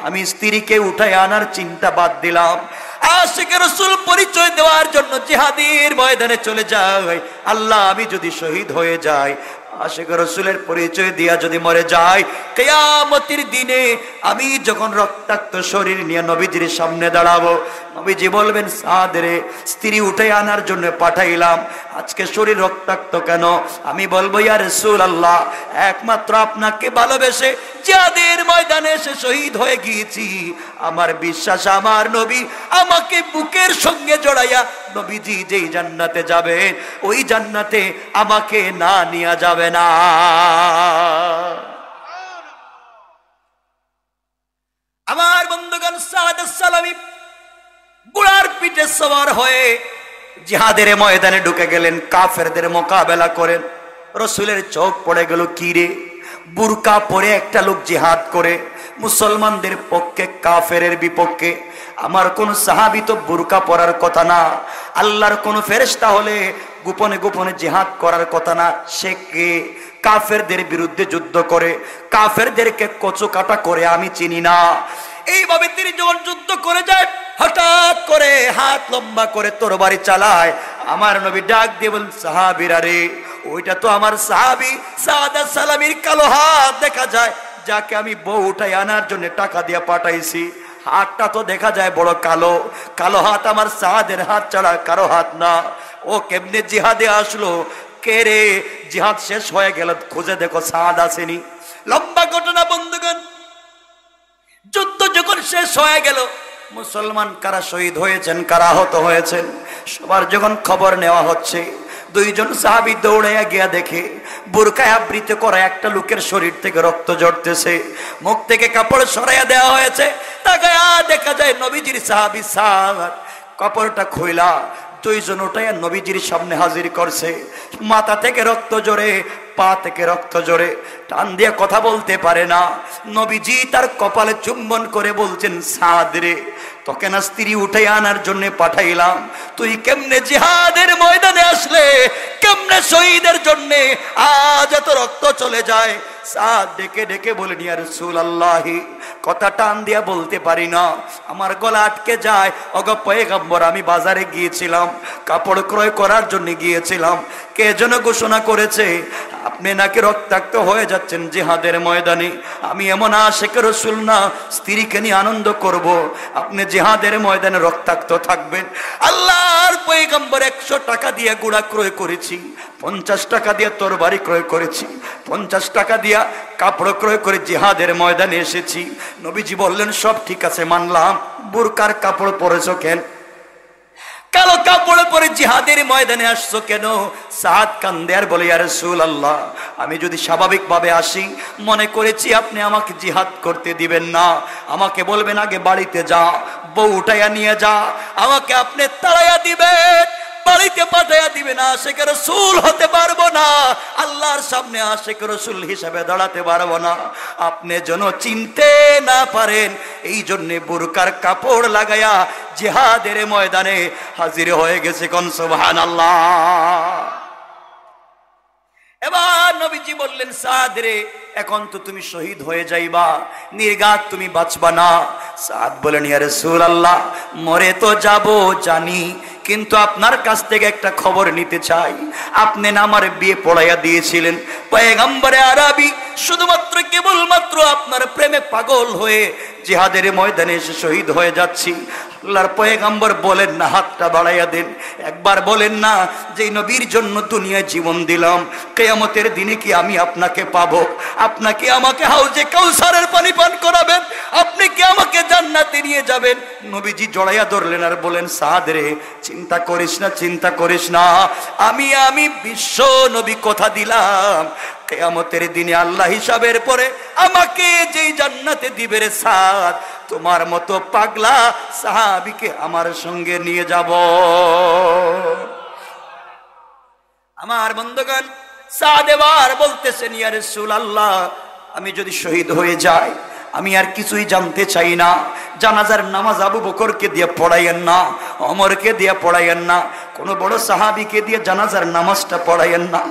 আমি স্ত্রীকে উঠায় আনার চিন্তা বাদ দিলাম। আশিকে রাসূল পরিচয় দেওয়ার জন্য জিহাদের ময়দানে চলে যায়। আল্লাহ, আমি যদি শহীদ হয়ে যাই, আশিকে রাসূলের পরিচয় দিয়া যদি মরে যায়, কিয়ামতের দিনে আমি যখন রক্তাক্ত শরীর নিয়ে নবীজির সামনে দাঁড়াবো, নবীজি বলবেন সাদ রে, স্ত্রী উঠে আনার জন্য পাঠাইলাম, আজকে শরীর রক্তাক্ত কেন? আমি বলবো ইয়া রাসূলুল্লাহ, একমাত্র আপনাকে ভালোবেসে জিহাদের ময়দানে এসে শহীদ হয়ে গিয়েছি। আমার বিশ্বাস আমার নবী আমাকে বুকের সঙ্গে জড়াইয়া নবীজি যেই জান্নাতে যাবেন, ওই জান্নাতে আমাকে না নিয়ে যাবে না। আমার বন্ধুগণ, সাদ সালামি বুড়ার পিঠে সওয়ার হয়ে জিহাদের ময়দানে ঢুকে গেলেন, কাফেরদের মোকাবেলা করেন। রসুলের চোখ পড়ে গেল, কি রে, বুরকা পরে একটা লোক জিহাদ করে মুসলমানদের পক্ষে, কাফেরের বিপক্ষে। আমার কোন সাহাবী তো বুরকা পরার কথা না, আল্লাহর কোন ফেরেশতা হলে গোপনে গোপনে জিহাদ করার কথা না। সে কে? কাফেরদের বিরুদ্ধে যুদ্ধ করে, কাফেরদেরকে কচু কাটা করে, আমি চিনি না। এইভাবে তিনি যখন যুদ্ধ করে যায়, হঠাৎ করে হাত লম্বা করে তরবারি চালায়। আমার নবী ডাক দিয়ে বলেন, সাহাবীরা রে, ওইটা তো আমার সাহাবী সাদ সালামির কালো হাত দেখা যায়, যাকে আমি বউ উঠাই আনার জন্য টাকা দিয়ে পাঠাইছি। হাতটা তো দেখা যায় বড় কালো, কালো হাত আমার সাদের হাত ছাড়া কারো হাত না। ও কেমনে জিহাদে আসলো? কে রে? জিহাদ শেষ হয়ে গেল, খুঁজে দেখো সাদ আসেনি। লম্বা ঘটনা বন্ধুগণ। যুদ্ধ যখন শেষ হয়ে গেল, মুসলমান কারা শহীদ হয়েছেন, কারা আহত হয়েছেন, সবার যখন খবর নেওয়া হচ্ছে, দুইজন সাহাবী দৌড়াইয়া গিয়া দেখে বুরকায় আবৃত করা একটা লোকের শরীর থেকে রক্ত ঝরতেছে, মুখ থেকে কাপড় সরাইয়া দেওয়া হয়েছে। তাকায়া দেখা যায় নবীজির সাহাবী সাদ। কাপড়টা খুইলা দুইজন উঠাইয়া নবীজির সামনে হাজির করছে। মাথা থেকে রক্ত ঝরে, পা থেকে রক্ত ঝরে, টান দিয়ে কথা বলতে পারে না। নবীজি তার কপালে চুম্বন করে বলছেন, সাদ রে, তোকে না স্ত্রী উঠে আনার জন্য পাঠাইলাম, তুই কেমনে জিহাদের ময়দানে আসলে, কেমনে শহীদের জন্য আজ এত রক্ত চলে যায়? সাদ ডেকে ডেকে বলেন, ইয়া রাসূলুল্লাহ, কথা টান দিয়া বলতে পারি না, আমার গলা আটকে যায়। ওগো পয়গম্বর, আমি বাজারে গিয়েছিলাম, কাপড় ক্রয় করার জন্য গিয়েছিলাম, কে যেন ঘোষণা করেছে আপনি নাকি রক্তাক্ত হয়ে যাচ্ছেন জিহাদের ময়দানে। আমি এমন আশিকে রাসূল না, স্ত্রীকে নিয়ে আনন্দ করব, আপনি জিহাদের ময়দানে রক্তাক্ত থাকবেন। আল্লাহর পয়গম্বর 100 টাকা দিয়ে গুড়া ক্রয় করেছি, 50 টাকা দিয়ে তরবারি ক্রয় করেছি, 50 টাকা দিয়া কাপড় ক্রয় করে জিহাদের ময়দানে এসেছি। নবীজি বললেন, সব ঠিক আছে, মানলাম, বুরকার কাপড় পরেছো কেন? কালো কাপড় পরে জিহাদের ময়দানে আসছো কেন? সাদ কান্দে আর বলে, ইয়া রাসূলুল্লাহ, আমি যদি স্বাভাবিকভাবে আসি, মনে করেছি আপনি আমাকে জিহাদ করতে দিবেন না, আমাকে বলবেন আগে বাড়িতে যা, বউ উঠাইয়া নিয়ে যা, আমাকে আপনি তাড়াইয়া দিবেন, বাড়িতে পাঠাইয়া দিবেন, আশিকে রাসূল হতে পারবো না, আল্লাহর সামনে আশিকে রাসূল হিসেবে দাঁড়াতে পারবো না। আপনি যেন চিনতে না পারেন, এই জন্য বুরকার কাপড় লাগাইয়া জিহাদের ময়দানে হাজির হয়ে গেছে। কোন সুবহানাল্লাহ। এবার নবীজি বললেন, সাদ রে, এখন তো তুমি শহীদ হয়ে যাইবা, নির্ঘাত তুমি বাঁচবা না। সাদ বলেন, ইয়া রাসূলুল্লাহ, মরে তো যাব জানি, কিন্তু আপনার কাছ থেকে একটা খবর নিতে চাই। আপনি না আমার বিয়ে পড়াইয়া দিয়েছিলেন, পয়গম্বরে আরবি শুধুমাত্র কেবলমাত্র আপনার প্রেমে পাগল হয়ে জিহাদের ময়দানে এসে শহীদ হয়ে যাচ্ছি। আল্লাহর পয়গম্বর বলেন না, হাতটা বাড়াইয়া দেন, একবার বলেন না, যে নবীর জন্য দুনিয়ায় জীবন দিলাম, কিয়ামতের দিনে কি আমি আপনাকে পাবো? আপনাকে আমাকে হাউজে কাউসারের পানি পান করাবেন, আপনি কি আমাকে জান্নাতে নিয়ে যাবেন? নবীজি জড়াইয়া ধরলেন আর বলেন, সাদ রে, চিন্তা করিস না, চিন্তা করিস না, আমি বিশ্ব নবী কথা দিলাম, কিয়ামতের দিনে আল্লাহ হিসাবের পরে আমাকে যেই জান্নাতে দিবে রে সাদ, তোমার মতো পাগলা সাহাবীকে আমার সঙ্গে নিয়ে যাব। আমার বন্ধুগণ, সাদ এবার বলতেছেন, ইয়া রাসূলুল্লাহ, আমি যদি শহীদ হয়ে যাই, আমি আর কিছুই জানতে চাই না। জানাজার নামাজ আবু বকরকে দিয়ে পড়াইয়েন না, ওমরকে দিয়ে পড়াইয়েন না, কোনো বড় সাহাবীকে দিয়ে জানাজার নামাজটা পড়াইয়েন না।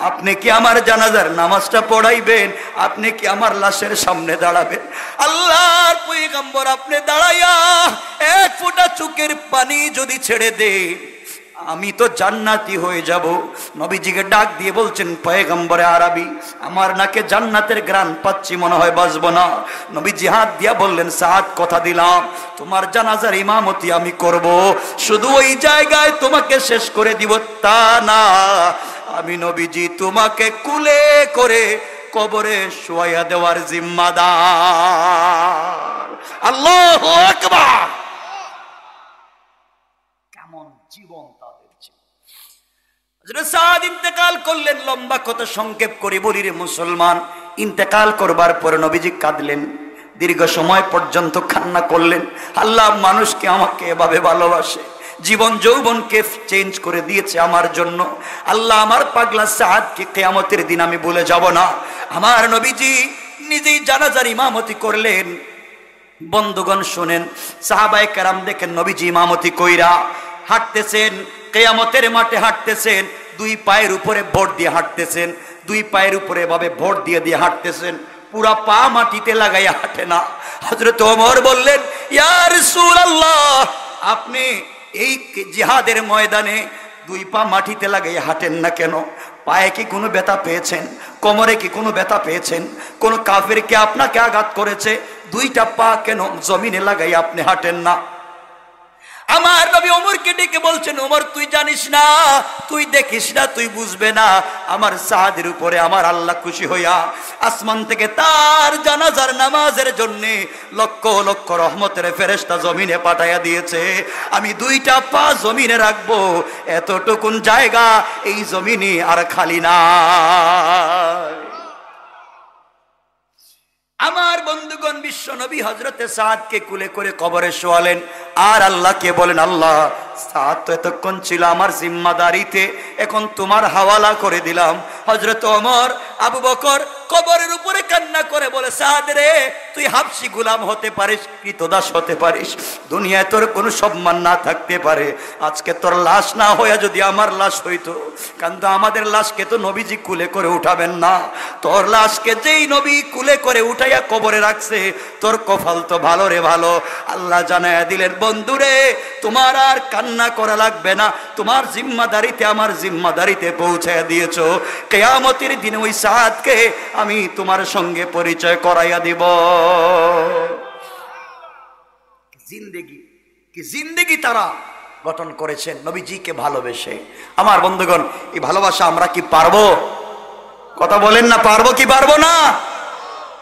আপনি কি আমার জানাজার নামাজটা পড়াইবেন? আপনি কি আমার লাশের সামনে দাঁড়াবেন? আল্লাহর পয়গম্বর আপনি দাঁড়াইয়া এক ফোঁটা চোখের পানি যদি ছেড়ে দেন, আমি তো জান্নাতি হয়ে যাব। নবীজিকে ডাক দিয়ে বলছেন, পয়গম্বরে আরবি, আমার নাকে জান্নাতের ঘ্রাণ পাচ্ছি, মনে হয় বাঁচব না। নবীজি হাত দিয়া বললেন, সাদ, কথা দিলাম তোমার জানাজার ইমামতি আমি করব, শুধু ওই জায়গায় তোমাকে শেষ করে দিব তা না, আমি নবীজি তোমাকে কুলে করে কবরে শোয়াইয়া দেওয়ার জিম্মাদার। আল্লাহু আকবার! কেমন জীবন তাদের ছিল। হযরত সাদ ইন্তেকাল করলেন। লম্বা কথা সংক্ষেপ করে বলি রে মুসলমান, ইন্তেকাল করবার পরে নবীজি কাঁদলেন, দীর্ঘ সময় পর্যন্ত কান্না করলেন। আল্লাহ মানুষকে আমাকে এভাবে ভালোবাসে, জীবন যৌবনকে চেঞ্জ করে দিয়েছে আমার জন্য। আল্লাহ আমার পাগলা সাদকে কিয়ামতের দিন আমি ভুলে যাব না। আমার নবীজি নিজেই জানাজার ইমামতি করলেন। বন্ধুগণ শুনেন, সাহাবায়ে কেরাম দেখেন নবীজি ইমামতি কইরা হাঁটতেছেন, কিয়ামতের মাঠে হাঁটতেছেন, দুই পায়ের উপরে ভর দিয়ে হাঁটতেছেন, দুই পায়ের উপরে এভাবে ভর দিয়ে দিয়ে হাঁটতেছেন, পুরা পা মাটিতে লাগাইয়া হাঁটে না। হযরত ওমর বললেন, ইয়া রাসূলুল্লাহ, আপনি এই জিহাদের ময়দানে দুই পা মাটিতে লাগাইয়া হাঁটেন না কেন? পায়ে কি কোনো ব্যথা পেয়েছেন? কোমরে কি কোনো ব্যথা পেয়েছেন? কোন কাফের কি আপনাকে আঘাত করেছে? দুইটা পা কেন জমিনে লাগাইয়া আপনি হাঁটেন না? আমার নবী ওমরকে ডেকে বলছেন, ওমর, তুই জানিস না, তুই দেখিস না, তুই বুঝবে না, আমার সাদের উপরে আমার আল্লাহ খুশি হইয়া আসমান থেকে তার জানাজার নামাজের জন্য লক্ষ লক্ষ রহমতের ফেরেশতা জমিনে পাঠাইয়া দিয়েছে। আমি দুইটা পা জমিনে রাখবো, এতটুকুন জায়গা এই জমিনে আর খালি না। আমার বন্ধুগণ, বিশ্ব নবী হযরতে সাদকে কুলে করে কবরে শোয়ালেন আর আল্লাহকে বলেন, আল্লাহ, সাদ তো এতক্ষণ ছিল আমার জিম্মাদারিতে, এখন তোমার হাওয়ালা করে দিলাম। হযরত ওমর, আবু বকর কবরের উপরে কান্না করে বলে, সাদ রে, তুই হাবশি গোলাম হতে পারিস, কৃতদাস হতে পারিস, দুনিয়ায় তোর কোনো সম্মান না থাকতে পারে, আজকে তোর লাশ না হইয়া যদি আমার লাশ হইতো, কিন্তু আমাদের লাশকে তো নবীজি কুলে করে উঠাবেন না, তোর লাশকে যেই নবী কুলে করে উঠাইয়া কবরে রাখছে, তোর কপাল তো ভালো রে ভালো। আল্লাহ জানাইয়া দিলেন, বন্ধুরে, তোমার আর কান্না করা লাগবে না, তোমার জিম্মাদারিতে আমার জিম্মাদারিতে পৌঁছাইয়া দিয়েছো। কিয়ামতের দিনে ওই সাদকে আমি তোমার সঙ্গে পরিচয় করাইয়া দিব। জিন্দেগি তারা গঠন করেছেন নবীজিকে ভালোবেসে। আমার বন্ধুগণ, এই ভালোবাসা আমরা কি পারবো? কথা বলেন না, পারবো কি পারবো না?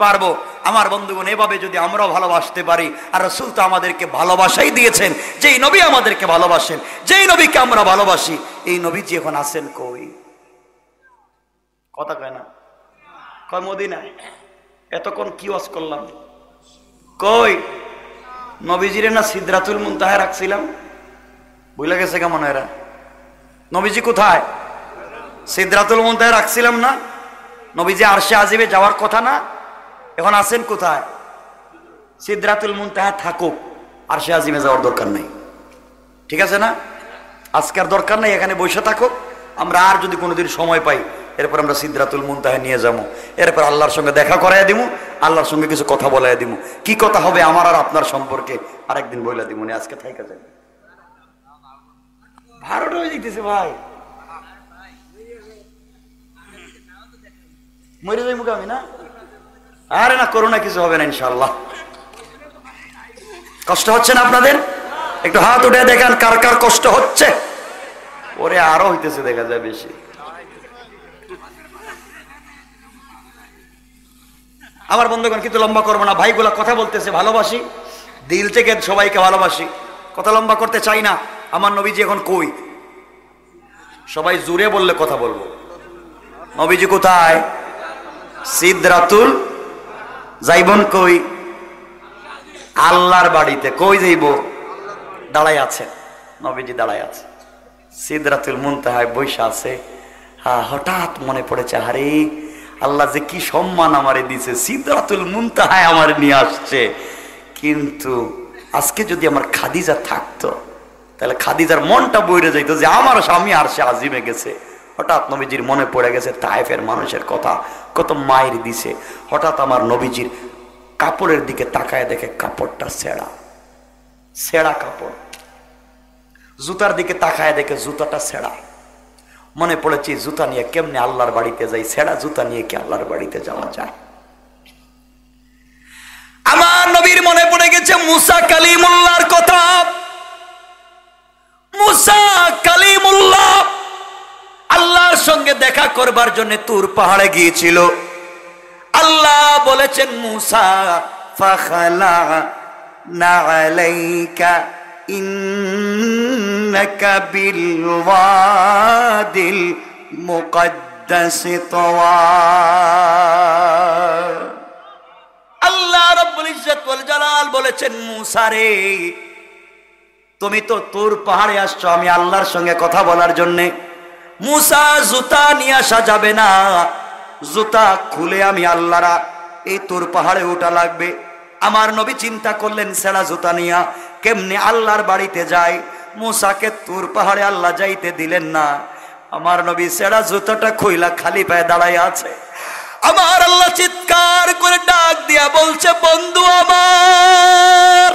পারবো। আমার বন্ধুগণ, এভাবে যদি আমরাও ভালোবাসতে পারি, আর রাসূল তো আমাদেরকে ভালোবাসাই দিয়েছেন, যেই নবী আমাদেরকে ভালোবাসেন, যেই নবীকে আমরা ভালোবাসি, এই নবীজি এখন আছেন কই? কথা কয় না, কয় মদিনায়। এতক্ষণ কি ওয়াজ করলাম, কই নবীজিরে না সিদরাতুল মুনতাহায় রাখছিলাম? ভুলে গেছে কেমন এরা? নবীজি কোথায়? সিদরাতুল মুনতাহায় রাখছিলাম না? নবীজি আরশে আজিমে যাওয়ার কথা না? এখন আছেন কোথায়? সিদরাতুল মুনতাহায় থাকুক, আরশে আজিমে যাওয়ার দরকার নেই, ঠিক আছে না? আজকের দরকার নেই, এখানে বসে থাকুক। আমরা আর যদি কোনোদিন সময় পাই এরপর আমরা সিদরাতুল মুনতাহা নিয়ে যাবো, এরপর আল্লাহর সঙ্গে দেখা করাইয়া দিব, আল্লাহর সঙ্গে কিছু কথা বলাইয়া দিব। কি কথা হবে আমার আর আপনার সম্পর্কে আরেকদিন বইলা দিব, আজকে থাইকা যাবে। 12টা হয়ে যেতেছে ভাই, মরে যাই মুখে আমি না। আরে না, করোনা কিছু হবে না ইনশাআল্লাহ। কষ্ট হচ্ছে না আপনাদের? একটু হাত উঠে দেখেন কার কার কষ্ট হচ্ছে। ওরে আরো হইতেছে দেখা যায় বেশি। আমার বন্ধুগণ, কিন্তু লম্বা করবো না, ভাইগুলা কথা বলতেছে, ভালোবাসি দিল থেকে সবাইকে ভালোবাসি, কথা লম্বা করতে চাই না। আমার নবীজি এখন কই? সবাই জুড়ে বললে কথা বলবো। নবীজি কোথায়? সিদরাতুল, যাইবন কই? আল্লাহর বাড়িতে। কই যাইব? দাঁড়াই আছে নবীজি, দাঁড়াই আছে সিদরাতুল মুনতাহায় বৈশা আছে। হঠাৎ মনে পড়েছে, আরে আল্লাহ যে কি সম্মান আমারে দিছে, সিদরাতুল মুনতাহায় আমার নিয়ে আসছে। কিন্তু আজকে যদি আমার খাদিজা থাকতো, তাহলে খাদিজার মনটা বইরে যাইতো যে আমার স্বামী আরশে আজিমে গেছে। হঠাৎ নবীজির মনে পড়ে গেছে তায়েফের মানুষের কথা, কত মায়ের দিছে। হঠাৎ আমার নবীজির কাপড়ের দিকে তাকায় দেখে কাপড়টা ছেঁড়া, ছেঁড়া কাপড়। জুতার দিকে তাকায় দেখে জুতাটা ছেঁড়া। মনে পড়েছে জুতা নিয়ে কেমনে আল্লাহর বাড়িতে যাই, ছেঁড়া জুতা নিয়ে কি আল্লাহর বাড়িতে যাওয়া যায়? আমার নবীর মনে পড়ে গেছে মুসা কালিমুল্লাহর কথা। মুসা কালিমুল্লাহ আল্লাহর সঙ্গে দেখা করবার জন্য তুর পাহাড়ে গিয়েছিল। আল্লাহ বলেছেন, মুসা ফাখালা না আলাইকা ইন্নাকা বিল ওয়াদিল মুকদ্দাস তাওয়া। আল্লাহ রাব্বুল ইজ্জত ওয়াল জালাল বলেছেন, মুসা রে, তুমি তো তুর পাহাড়ে আসছো আমি আল্লাহর সঙ্গে কথা বলার জন্যে। মুসা, জুতা নিয়ে আসা যাবে না, জুতা খুলে আমি আল্লাহরা এই তুর পাহাড়ে ওঠা লাগবে। আমার নবী চিন্তা করলেন ছেঁড়া জুতা নিয়া কেমনে আল্লাহর বাড়িতে যায়। মুসাকে তুর পাহাড়ে আল্লাহ যাইতে দিলেন না। আমার নবী ছেঁড়া জুতাটা খুইলা খালি পায়ে দাঁড়ায় আছে। আমার আল্লাহ চিৎকার করে ডাক দিয়া বলছে, বন্ধু আমার,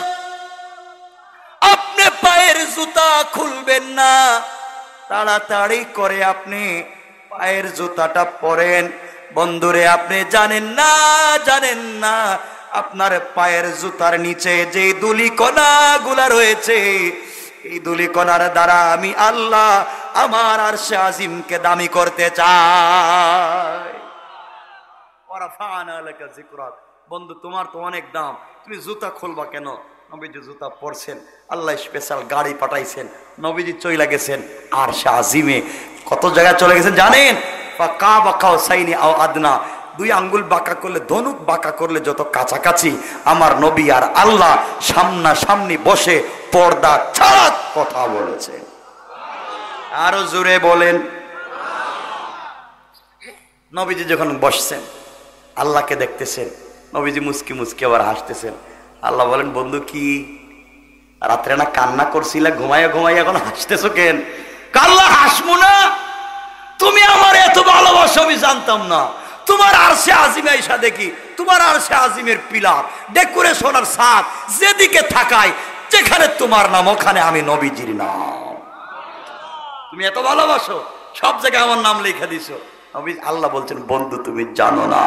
আপনি পায়ের জুতা খুলবেন না, তাড়াতাড়ি করে আপনি পায়ের জুতাটা পরেন। বন্ধুরে, আপনি জানেন না আপনার পায়ের জুতার নিচে যে ধূলিকণা গুলা রয়েছে, এই ধূলিকণার দ্বারা আমি আল্লাহ আমার আরশে আজিমকে দামি করতে চাই। বন্ধু, তোমার তো অনেক দাম, তুমি জুতা খুলবা কেন? নবীজি জুতা পরছেন, আল্লাহ স্পেশাল গাড়ি পাঠাইছেন, নবীজি চলে গেছেন আরশে আজিমে। কত জায়গায় চলে গেছেন জানেন? আদনা, 2 আঙ্গুল বাঁকা করলে, ধনুক বাঁকা করলে যত কাছাকাছি, আমার নবী আর আল্লাহ সামনাসামনি বসে পর্দা ছাড়া কথা বলেছে। আরো জোরে বলেন। নবীজি যখন বসছেন, আল্লাহকে দেখতেছেন, নবীজি মুস্কি মুস্কি আবার হাসতেছেন। আল্লাহ বলেন, বন্ধু কি রাত্রে না কান্না করছিলে, ঘুমাইয়া ঘুমাইয়া এখন হাসতেছো কেন? আল্লাহ, হাসমু না? তুমি আমার এত ভালোবাসো আমি জানতাম না। তোমার আরশে আজিমে আইসা দেখি, তোমার আরশে আজিমের পিলার, ডেকোরেশন আর ছাদ, যেদিকে থাকায় যেখানে তোমার নাম ওখানে আমি নবীজির নাম। তুমি এত ভালোবাসো, সব জায়গায় আমার নাম লিখে দিছো। আল্লাহ বলছেন, বন্ধু তুমি জানো না,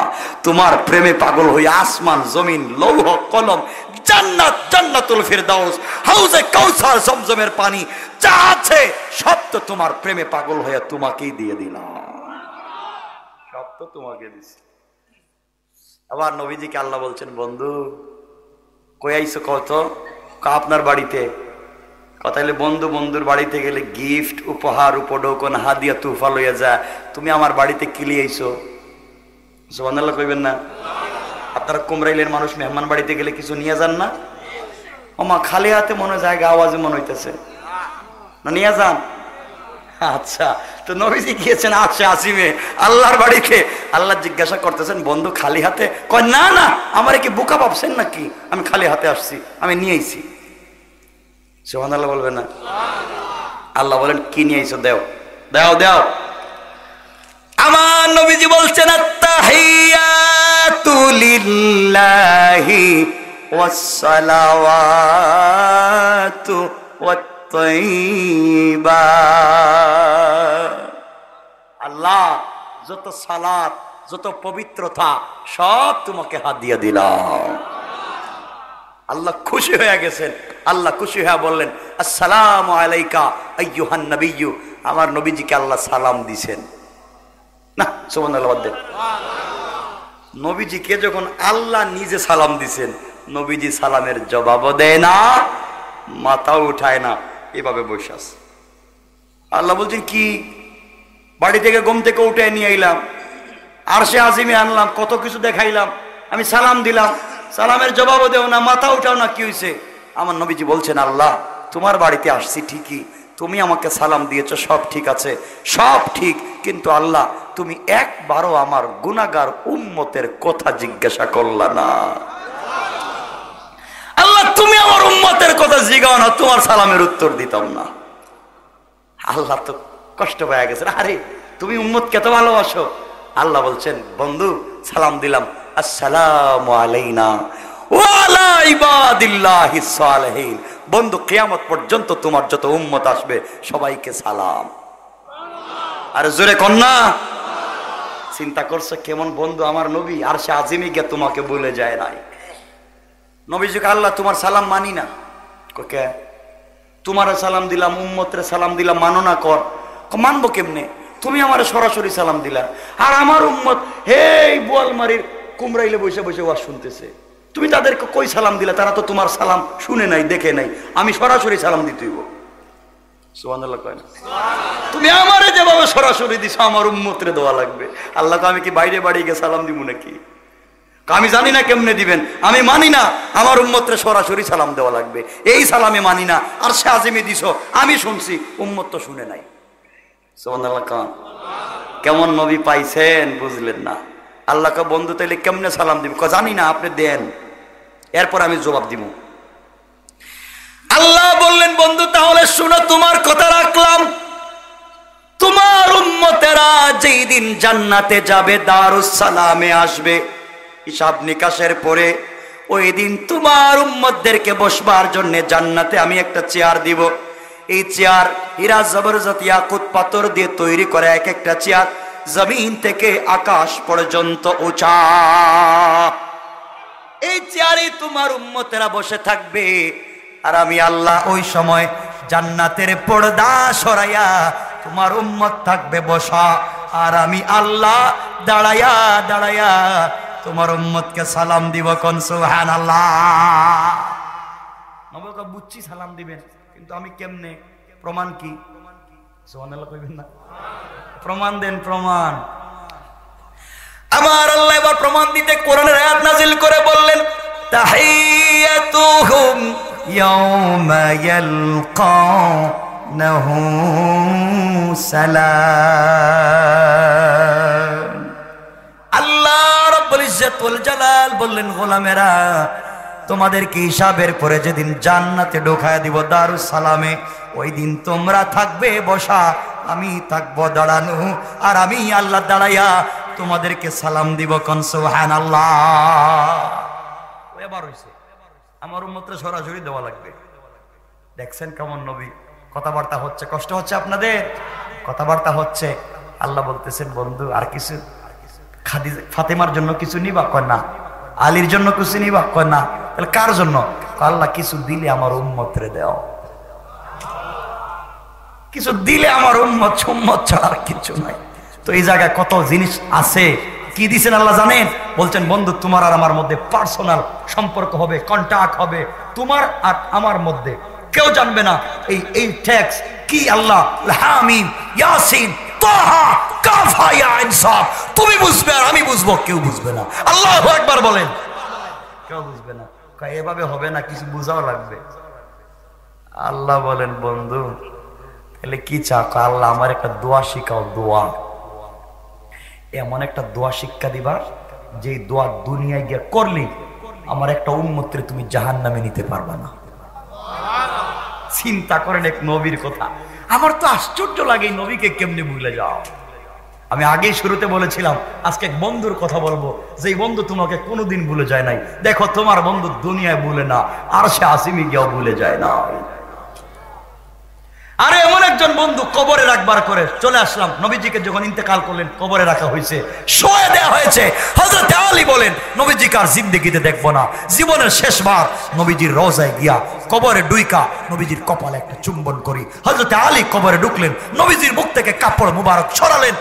তোমার প্রেমে পাগল হয়ে আসমান জমিন লৌহ কলম জান্নাত জান্নাতুল ফিরদাউস হাউজে কাউসার জমজমের পানি যা আছে সব তো তোমার প্রেমে পাগল হয়ে তোমাকেই দিয়ে দিলাম, সব তো তোমাকে দিছি। আবার নবীজিকে আল্লাহ বলছেন, বন্ধু কই আইছো কত? আপনার বাড়িতে। কথা হলে বন্ধু বন্ধুর বাড়িতে গেলে গিফট, উপহার, উপঢৌকন, হাদিয়া, তুফা লইয়া যায়। তুমি আমার বাড়িতে কি লিয়ে আইছো? সুবহানাল্লাহ কইবেন না? আপনারা কুমরাইলের মানুষ মেহমান বাড়িতে গেলে কিছু নিয়ে যান না? ওমা খালি হাতে মনে জায়গা আওয়াজে মনে হইতেছে না, নিয়ে যান। আচ্ছা, তো নবীজি গিয়েছেন আরশে আজিমে আল্লাহর বাড়িতে। আল্লাহ জিজ্ঞাসা করতেছেন, বন্ধু খালি হাতে? কয় না না, আমার কি বোকা ভাবছেন নাকি? আমি খালি হাতে আসছি, আমি নিয়ে আইছি। সুবহানাল্লাহ বলবেন না? আল্লাহ বলেন, কি নিয়ে আইছো? দেও দেও দেও। আমার নবীজি বলছেন আত্তাহিয়াতু লিল্লাহি ওয়াসসালাওয়াতু ওয়াত-তাইয়্যিবাত। আল্লাহ যত সালাত, যত পবিত্রতা সব তোমাকে হাদিয়া দিলাম। আল্লাহ খুশি হয়ে গেছেন। আল্লাহ খুশি হয়ে বললেন আসসালামু আলাইকা আইয়ুহান নবিয়্যু। আমার নবীজিকে আল্লাহ সালাম দিছেন না, সুবহানাল্লাহ। নবীজিকে যখন আল্লাহ নিজে সালাম দিছেন, নবীজি সালামের জবাবও দেয় না, মাথাও উঠায় না, এভাবে বসে আছে। আল্লাহ বলছেন কি, বাড়ি থেকে ঘুম থেকে উঠে নিয়ে আইলাম, আরশে আজিমে আনলাম, কত কিছু দেখাইলাম, আমি সালাম দিলাম, সালামের জবাবও দেও না, মাথা উঠাও না, কি হয়েছে? আমার নবীজি বলছেন আল্লাহ তোমার বাড়িতে আসছি ঠিকই, তুমি আমাকে সালাম দিয়েছ, সব ঠিক আছে, সব ঠিক, কিন্তু আল্লাহ তুমি একবারও আমার গুনাহগার উম্মতের কথা জিজ্ঞাসা করলা না। আল্লাহ তুমি আমার উম্মতের কথা জিজ্ঞাসা না, তোমার সালামের উত্তর দিতাম না। আল্লাহ তো কষ্ট পেয়ে গেছে, আরে তুমি উম্মতকে এত ভালোবাসো। আল্লাহ বলছেন বন্ধু সালাম দিলাম, আসসালামু আলাইনা ওয়া আলা ইবাদিল্লাহিস সালিহিন। বন্ধু কিয়ামত পর্যন্ত তোমার যত উম্মত আসবে সবাইকে সালাম। আরে জোরে কন্যা, চিন্তা করছে কেমন বন্ধু আমার নবী, আর সে আজিমে গিয়ে তোমাকে বলে যায় নাই। নবীজিকে আল্লাহ তোমার সালাম মানি না, কে তোমার সালাম দিলাম, উম্মতের সালাম দিলাম, মানো না কর। মানবো কেমনে? তুমি আমার সরাসরি সালাম দিলা, আর আমার উম্মত হেই বোয়ালমারির কুমরাইলে বসে বসে ওয়াজ শুনতেছে, তুমি তাদেরকে কই সালাম দিলা? তারা তো তোমার সালাম শুনে নাই, দেখে নাই, আমি সরাসরি সালাম দিতেইব। সুবহানাল্লাহ কয় না? তুমি আমারে যেভাবে সরাসরি দিছো আমার উম্মতরে দেওয়া লাগবে। আল্লাহকে আমি কি বাইরে বাড়ি গিয়ে সালাম দিব নাকি? আমি জানি না কেমনে দিবেন, আমি মানি না, আমার উম্মতরে সরাসরি সালাম দেওয়া লাগবে, এই সালামে মানি না। আর সে আজিমে দিছো, আমি শুনছি, উম্মত তো শুনে নাই। সুবহানাল্লাহ। কেমন নবী পাইছেন বুঝলেন না? আল্লাহকে বন্ধু তাইলে কেমনে সালাম দিব? জানি না, আপনি দেন, এরপর আমি জবাব দিব। আল্লাহ বললেন বন্ধু তাহলে শুনো, তোমার কথা রাখলাম, তোমার উম্মতেরা যেই দিন জান্নাতে যাবে, দারুস সালামে আসবে, হিসাব নিকাশের পরে ওই দিন তোমার উম্মতদেরকে বসবার জন্য জান্নাতে আমি একটা চেয়ার দিব। এই চেয়ার হীরা জবরদস্ত ইয়াকুত পাথর দিয়ে তৈরি করা, এক একটা চেয়ার জমিন থেকে আকাশ পর্যন্ত উঁচা। এই চেয়ারে তোমার উম্মতেরা বসে থাকবে, আর আমি আল্লাহ ওই সময় জান্নাতের পর্দা সরাইয়া তোমার উম্মত থাকবে বসা, আর আমি আল্লাহ দাঁড়াইয়া দাঁড়াইয়া তোমার উম্মতকে সালাম দিব। কোন সুবহানাল্লাহ। নবকা বুঝছি সালাম দিবেন, কিন্তু আমি কেমনে? প্রমাণ কি? সুবহানাল্লাহ কইবেন না? প্রমাণ দেন, প্রমাণ। আমার আল্লাহ এবার প্রমাণ দিতে কোরআনের আয়াত নাজিল করে বললেন তাহিয়াতুহুম ইয়াওমা ইয়ালকানাহু সালাম। আল্লাহ রাব্বুল ইজ্জত ওয়াল জালাল বললেন গোলামেরা তোমাদেরকে হিসাবের পরে যেদিন জান্নাতে ঢোকায় দিব দারুস সালামে, ওই দিন তোমরা থাকবে বসা, আমি থাকবো দাঁড়ানো, আর আমি আল্লাহ দাঁড়াইয়া তোমাদেরকে সালাম দিব। কোন সুবহানাল্লাহ। এবার হইছে আমার উম্মতরে সরাসরি দেওয়া লাগবে। দেখছেন কেমন নবী? কথাবার্তা হচ্ছে, কষ্ট হচ্ছে আপনাদের? কথাবার্তা হচ্ছে। আল্লাহ বলতেছেন বন্ধু আর কিছু খাদিজা ফাতেমার জন্য কিছু নিবা? কয় না। আলীর জন্য কিছু নিবা? কয় না। তাহলে কার জন্য? আল্লাহ কিছু দিলে আমার উম্মতরে দাও, কিছু দিলে আমার উম্মত সুম্মত ছাড়া আর কিছু নাই। তো এই জায়গায় কত জিনিস আছে। কি দিছেন আল্লাহ জানেন? বলছেন বন্ধু তোমার আর আমার মধ্যে পার্সোনাল সম্পর্ক হবে, কন্টাক্ট হবে তোমার আর আমার মধ্যে, কেউ জানবে না। এই টেক্সট কি আল্লাহ হামিম ইয়াসিন তাহা কাফা ইয়া ইনসাফ, তুমি বুঝবে আর আমি বুঝবো, কেউ বুঝবে না। আল্লাহু আকবার বলেন। কেউ বুঝবে না। এভাবে হবে না, কিছু বুঝাও লাগবে। আল্লাহ বলেন বন্ধু তাহলে কি চাও? আল্লাহ আমার একটা দোয়া শিখাও। দোয়া এমন একটা দোয়া শিক্ষা দিবা যে দোয়া দুনিয়ায় গিয়ে করলি আমার একটা উম্মতরে তুমি জাহান্নামে নিতে পারবা না। চিন্তা করেন এক নবীর কথা। আমার তো আশ্চর্য লাগে নবীকে কেমনে ভুলে যাও। আমি আগেই শুরুতে বলেছিলাম আজকে এক বন্ধুর কথা বলবো, যে বন্ধু তোমাকে কোনোদিন ভুলে যায় নাই। দেখো তোমার বন্ধু দুনিয়ায় ভুলে না, আর সে আসিমি গিয়েও ভুলে যায় না। আরে এমন একজন বন্ধু কবরে রাখবার করে চলে আসলাম। নবীজিকে যখন ইন্তেকাল করলেন কবরে রাখা হয়েছে, শোয়ে দেওয়া হয়েছে। হযরত আলী বলেন নবীজিকে আর জিন্দেগিতে দেখবো না, জীবনের শেষবার নবীজির রওজায় গিয়া কবরে ডুইকা নবীজির কপালে একটা চুম্বন করি। হযরত আলী কবরে ঢুকলেন, নবীজির মুখ থেকে কাপড় মুবারক ছড়ালেন,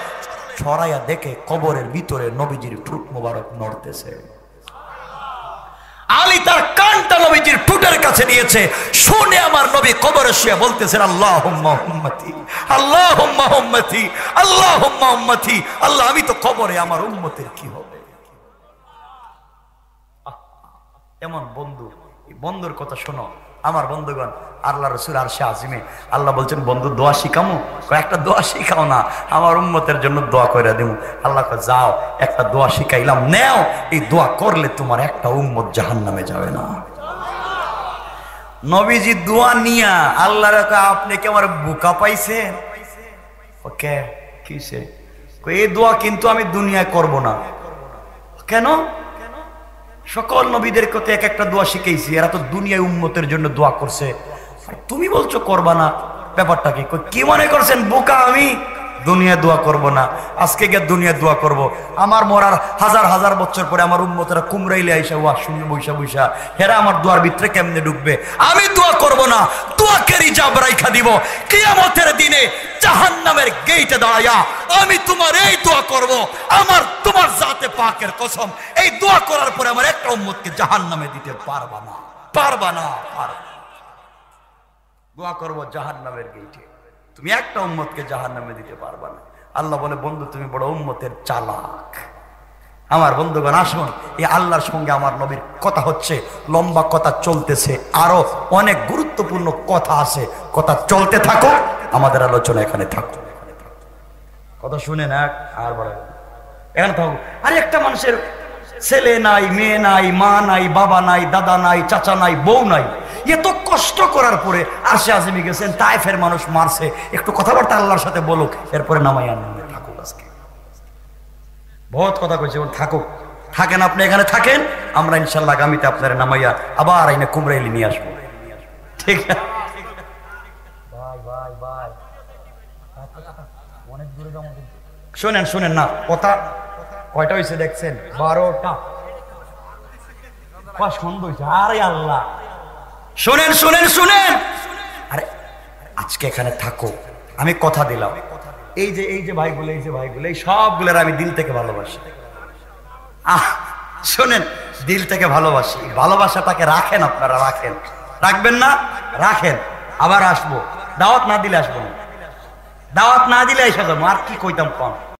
ছড়াইয়া দেখে কবরের ভিতরে নবীজির ঠোঁট মুবারক নড়তেছে। আলী তার কানটা নবীজির ঠোঁটের কাছে নিয়েছে, শুনে আমার নবী কবরে শুয়ে বলতেছেন আল্লাহুম্মা উম্মতি, আল্লাহুম্মা উম্মতি, আল্লাহুম্মা উম্মতি। আল্লাহ আমি তো কবরে, আমার উম্মতের কি হবে? এমন বন্ধু, এই বন্ধুর কথা শোনো আমার বন্ধুগণ। আল্লাহ রাসূল আরশে আজিমে আল্লাহ বলছেন বন্ধু দোয়া শিখামু? একটা দোয়া শিখাও না, আমার উম্মতের জন্য দোয়া করে দেবো। আল্লাহ যাও একটা দোয়া শিখাইলাম, নেও, এই দোয়া করলে তোমার একটা উম্মত জাহান্নামে যাবে না। নবীজি দোয়া নিয়া আল্লাহর আপনি কি আমার বোকা পাইছেন? ওকে কিসে? এই দোয়া কিন্তু আমি দুনিয়ায় করব না। কেন? সকল নবীদের কথা এক একটা দোয়া শিখাইছি, এরা তো দুনিয়ায় উম্মতের জন্য দোয়া করছে, তুমি বলছো করবা না, ব্যাপারটা কি? কি মনে করছেন বোকা আমি? দুনিয়া দোয়া করব না, আজকে গিয়ে দুনিয়া দোয়া করব। আমার মরার হাজার হাজার বছর পরে আমার উম্মতেরা কুমরাইলে আইসা ওয়া শুনে বৈশা বৈশা হেরা আমার দোয়ার ভিতরে কেমনে ঢুকবে? আমি দোয়া করব না, দোয়াকে রিজার্ভ রাইখা দিব। কিয়ামতের দিনে জাহান্নামের গেটে দাঁড়ায়া আমি তোমার এই দোয়া করব, আমার তোমার জাতে পাকের কসম, এই দোয়া করার পরে আমার একটা উম্মতকে জাহান্নামে দিতে পারবা না, পারবা না, পারবা। দোয়া করব জাহান্নামের গেটে, তুমি একটা উম্মতকে জাহান্নামে দিতে পারবা না। আল্লাহ বলে বন্ধু তুমি বড় উম্মতের চালাক। আমার বন্ধুগণ আসুন, এই আল্লাহর সঙ্গে আমার নবীর কথা হচ্ছে, লম্বা কথা চলতেছে, আরো অনেক গুরুত্বপূর্ণ কথা আছে, কথা চলতে থাকো, আমাদের আলোচনা এখানে থাকো। কথা শুনে না আর বড় এখানে থাকো। আরে একটা মানুষের ছেলে নাই, মেয়ে নাই, মা নাই, বাবা নাই, দাদা নাই, চাচা নাই, বউ নাই, এত কষ্ট করার পরে আরশে আজিমে গেছেন, তায়েফের মানুষ মারছে, একটু কথাবার্তা আল্লাহর সাথে বলুক, এরপরে নামাই আনন্দ থাকুক। আজকে বহুত কথা কইছে, থাকুক, থাকেন আপনি এখানে থাকেন, আমরা ইনশাল্লাহ আগামীতে আপনার নামাইয়া আবার আইনে কুমরাইলি নিয়ে আসবো। ঠিক আছে ভাই ভাই ভাই, অনেক দূরে যাবো। শোনেন শোনেন না কথা কয়টা হয়েছে দেখছেন? 12টা। সুন্দর হয়েছে। আরে আল্লাহ, শোনেন শোনেন শোনেন, আরে আজকে এখানে থাকো, আমি কথা দিলাম, এই যে ভাইগুলো, এই যে ভাইগুলো, এই সবগুলোর আমি দিল থেকে ভালোবাসি। শোনেন, দিল থেকে ভালোবাসি, ভালোবাসাটাকে রাখেন, আপনারা রাখেন, রাখবেন না? রাখেন। আবার আসবো, দাওয়াত না দিলে আসবো না, দাওয়াত না দিলে এসে যাবো। আর কি কইতাম কম।